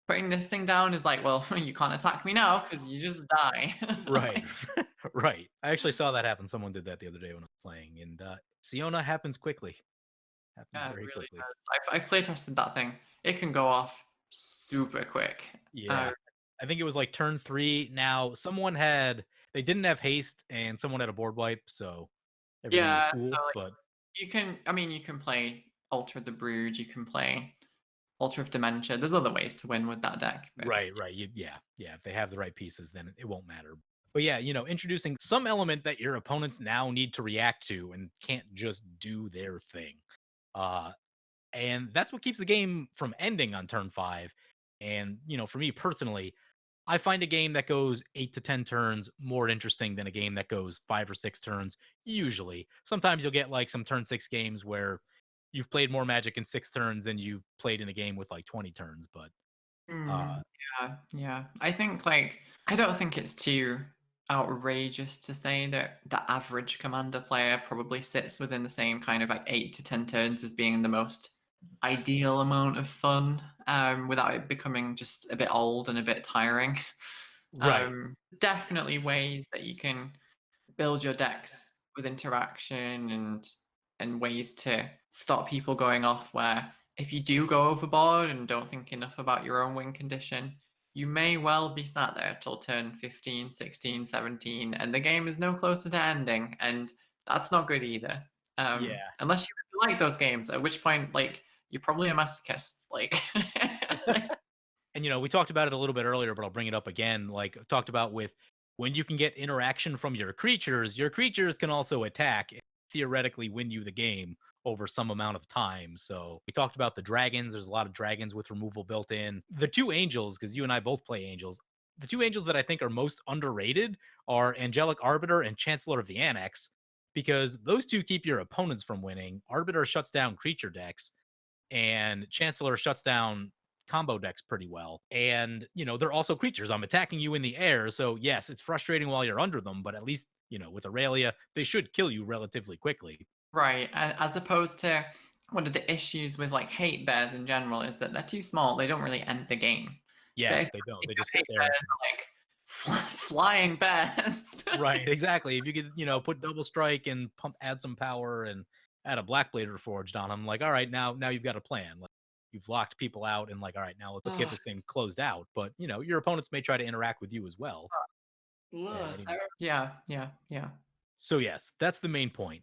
Putting this thing down is like, well, you can't attack me now because you just die. right, Like, right. I actually saw that happen. Someone did that the other day when I was playing, and Siona happens quickly. Happens yeah, it very really quickly. does. I've play tested that thing. It can go off super quick. Uh, Yeah. I think it was like turn 3. Now, they didn't have haste and someone had a board wipe, so everything was yeah, cool, so like but you can, I mean, you can play Ultra of the Brood, you can play Ultra of Dementia. There's other ways to win with that deck, but right, right. Yeah. If they have the right pieces, then it won't matter. But yeah, introducing some element that your opponents now need to react to and can't just do their thing. Uh, and that's what keeps the game from ending on turn 5. And, for me personally, I find a game that goes 8 to 10 turns more interesting than a game that goes 5 or 6 turns, usually. Sometimes you'll get like some turn 6 games where you've played more Magic in 6 turns than you've played in a game with like 20 turns, but mm, yeah, yeah. I think like I don't think it's too outrageous to say that the average commander player probably sits within the same kind of like 8 to 10 turns as being the most ideal amount of fun, without it becoming just a bit old and a bit tiring. right. Definitely ways that you can build your decks with interaction and ways to stop people going off where if you do go overboard and don't think enough about your own win condition, you may well be sat there till turn 15, 16, 17, and the game is no closer to ending, and that's not good either. Yeah. Unless you really like those games, at which point, like, you're probably a masochist. Like, And we talked about it a little bit earlier, but I'll bring it up again. Like talked about with when you can get interaction from your creatures can also attack and theoretically win you the game over some amount of time. So we talked about the dragons. There's a lot of dragons with removal built in. The two angels, because you and I both play angels. The two angels that I think are most underrated are Angelic Arbiter and Chancellor of the Annex, because those two keep your opponents from winning. Arbiter shuts down creature decks, and Chancellor shuts down combo decks pretty well. And, they're also creatures. I'm attacking you in the air. So, yes, it's frustrating while you're under them, but at least, with Aurelia, they should kill you relatively quickly. right, as opposed to one of the issues with like hate bears in general is that they're too small. They don't really end the game. But Yeah, if, they don't. if They your just sit hate there. bears are like flying bears, Right, exactly. If you could, put double strike and add some power and add a Black Blade Reforged on them, like, all right, now you've got a plan. Like, you've locked people out, and like, all right, now let's get oh, this thing closed out. But your opponents may try to interact with you as well. ugh, And yeah, yeah, yeah. so yes, that's the main point.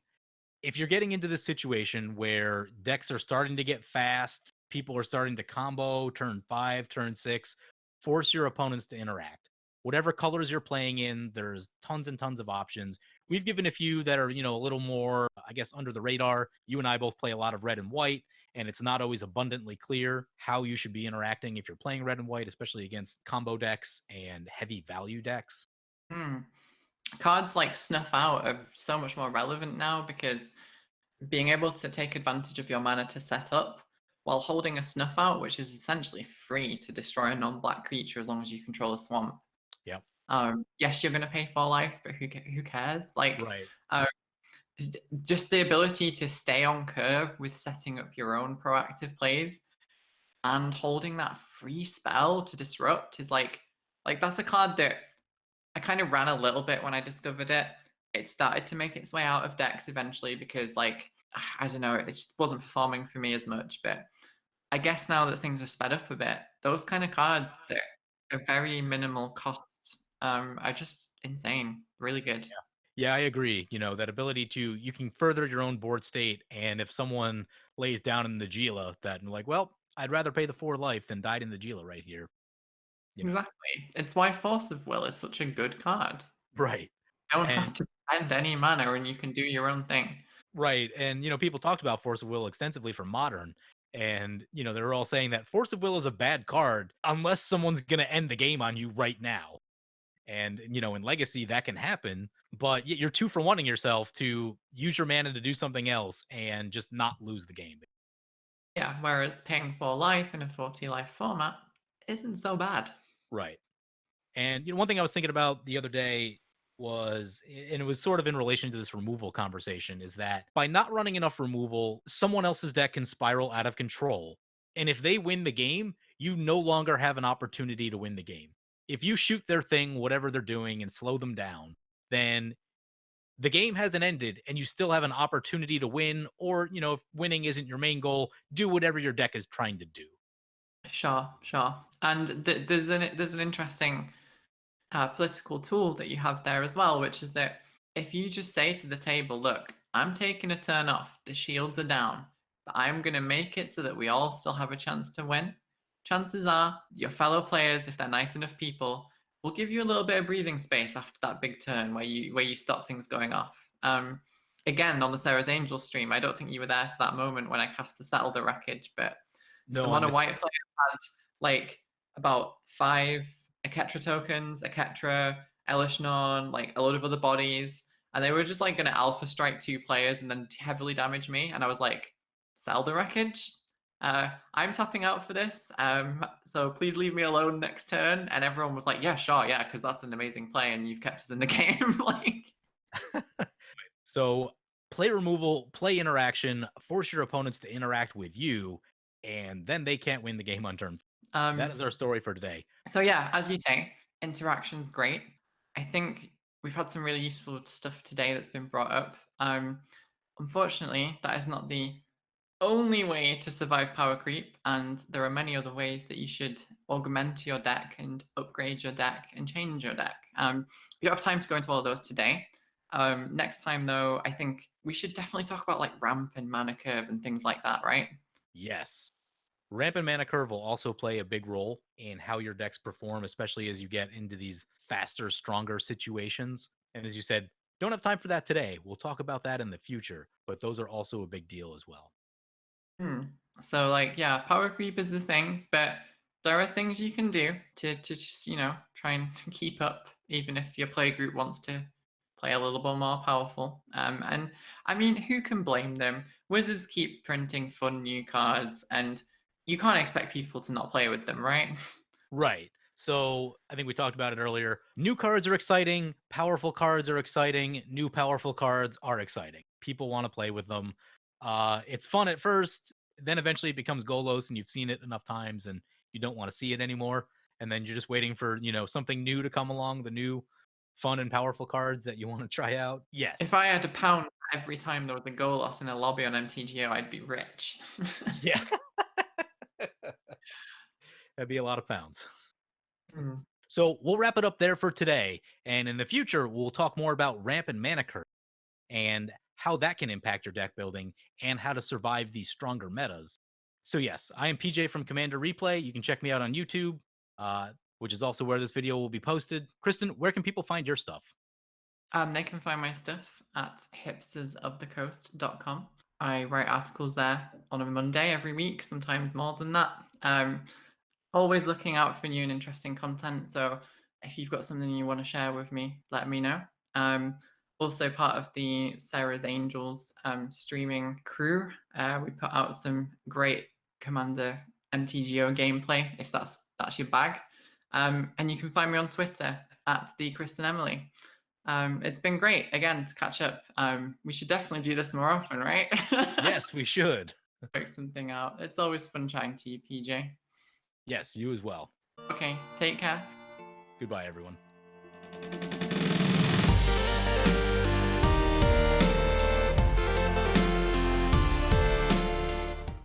If you're getting into this situation where decks are starting to get fast, people are starting to combo turn 5, turn 6, force your opponents to interact. Whatever colors you're playing in, there's tons and tons of options. We've given a few that are, a little more, I guess, under the radar. You and I both play a lot of red and white, and it's not always abundantly clear how you should be interacting if you're playing red and white, especially against combo decks and heavy value decks. Hmm. Cards like Snuff Out are so much more relevant now because being able to take advantage of your mana to set up while holding a Snuff Out, which is essentially free to destroy a non-black creature as long as you control a swamp. Yep. Yes, you're going to pay for life, but who cares? Like, Right. uh, just the ability to stay on curve with setting up your own proactive plays and holding that free spell to disrupt is like that's a card that I kind of ran a little bit when I discovered it. It started to make its way out of decks eventually because, like, I don't know, it just wasn't performing for me as much. But I guess now that things are sped up a bit, those kind of cards that are very minimal cost are just insane, really good. Yeah, I agree. That ability to you can further your own board state, and if someone lays down in the Gila, that and like, well, I'd rather pay the 4 life than died in the Gila right here. You know, Exactly. It's why Force of Will is such a good card. right? You don't have And to spend any mana and you can do your own thing. right, and people talked about Force of Will extensively for Modern, and they were all saying that Force of Will is a bad card unless someone's gonna end the game on you right now. And in Legacy that can happen, but you're two for wanting yourself to use your mana to do something else and just not lose the game. Yeah, whereas paying 4 life in a 40 life format isn't so bad. Right. And one thing I was thinking about the other day was, and it was sort of in relation to this removal conversation, is that by not running enough removal, someone else's deck can spiral out of control. And if they win the game, you no longer have an opportunity to win the game. If you shoot their thing, whatever they're doing, and slow them down, then the game hasn't ended and you still have an opportunity to win. Or, if winning isn't your main goal, do whatever your deck is trying to do. Sure, sure. And there's an interesting political tool that you have there as well, which is that if you just say to the table, look, I'm taking a turn off, the shields are down, but I'm going to make it so that we all still have a chance to win. Chances are your fellow players, if they're nice enough people, will give you a little bit of breathing space after that big turn where you stop things going off. Again, on the Sarah's Angel stream, I don't think you were there for that moment when I cast the Settle the Wreckage, but the No, I mono missed white it. player had like about 5 Eketra tokens, Eketra, Elishnorn, like a load of other bodies, and they were just like going to alpha strike 2 players and then heavily damage me. And I was like, sell the wreckage. I'm tapping out for this, so please leave me alone next turn. And everyone was like, yeah, sure, yeah, because that's an amazing play, and you've kept us in the game. Like, So play removal, play interaction, force your opponents to interact with you, and then they can't win the game on turn. That um, is our story for today. So yeah, as you say, interaction's great. I think we've had some really useful stuff today that's been brought up. Unfortunately, that is not the only way to survive power creep, and there are many other ways that you should augment your deck and upgrade your deck and change your deck. We don't have time to go into all of those today. Next time, though, I think we should definitely talk about like ramp and mana curve and things like that, right? Yes. Ramp and mana curve will also play a big role in how your decks perform, especially as you get into these faster, stronger situations. And as you said, don't have time for that today. We'll talk about that in the future, but those are also a big deal as well. Hmm. So like yeah, power creep is the thing, but there are things you can do to just, try and keep up, even if your play group wants to play a little bit more powerful. And I mean, who can blame them? Wizards keep printing fun new cards, and you can't expect people to not play with them, right? Right. So I think we talked about it earlier. New cards are exciting. Powerful cards are exciting. New powerful cards are exciting. People want to play with them. It's fun at first. Then eventually it becomes Golos and you've seen it enough times and you don't want to see it anymore. And then you're just waiting for, something new to come along, the new fun and powerful cards that you want to try out. Yes. If I had a pound every time there was a goal loss in a lobby on MTGO, I'd be rich. Yeah. That'd be a lot of pounds. Hmm. So we'll wrap it up there for today. And in the future, we'll talk more about ramp and mana curve and how that can impact your deck building and how to survive these stronger metas. So, yes, I am PJ from Commander Replay. You can check me out on YouTube, which is also where this video will be posted. Kristen, where can people find your stuff? They can find my stuff at hipstersofthecoast.com. I write articles there on a Monday every week, sometimes more than that. Always looking out for new and interesting content. So if you've got something you want to share with me, let me know. Also part of the Sarah's Angels streaming crew. We put out some great Commander MTGO gameplay, if that's your bag. And you can find me on Twitter at the Kristen Emily. It's been great again to catch up. We should definitely do this more often, right? Yes, we should. Work something out. It's always fun chatting to you, PJ. Yes, you as well. Okay, take care. Goodbye, everyone.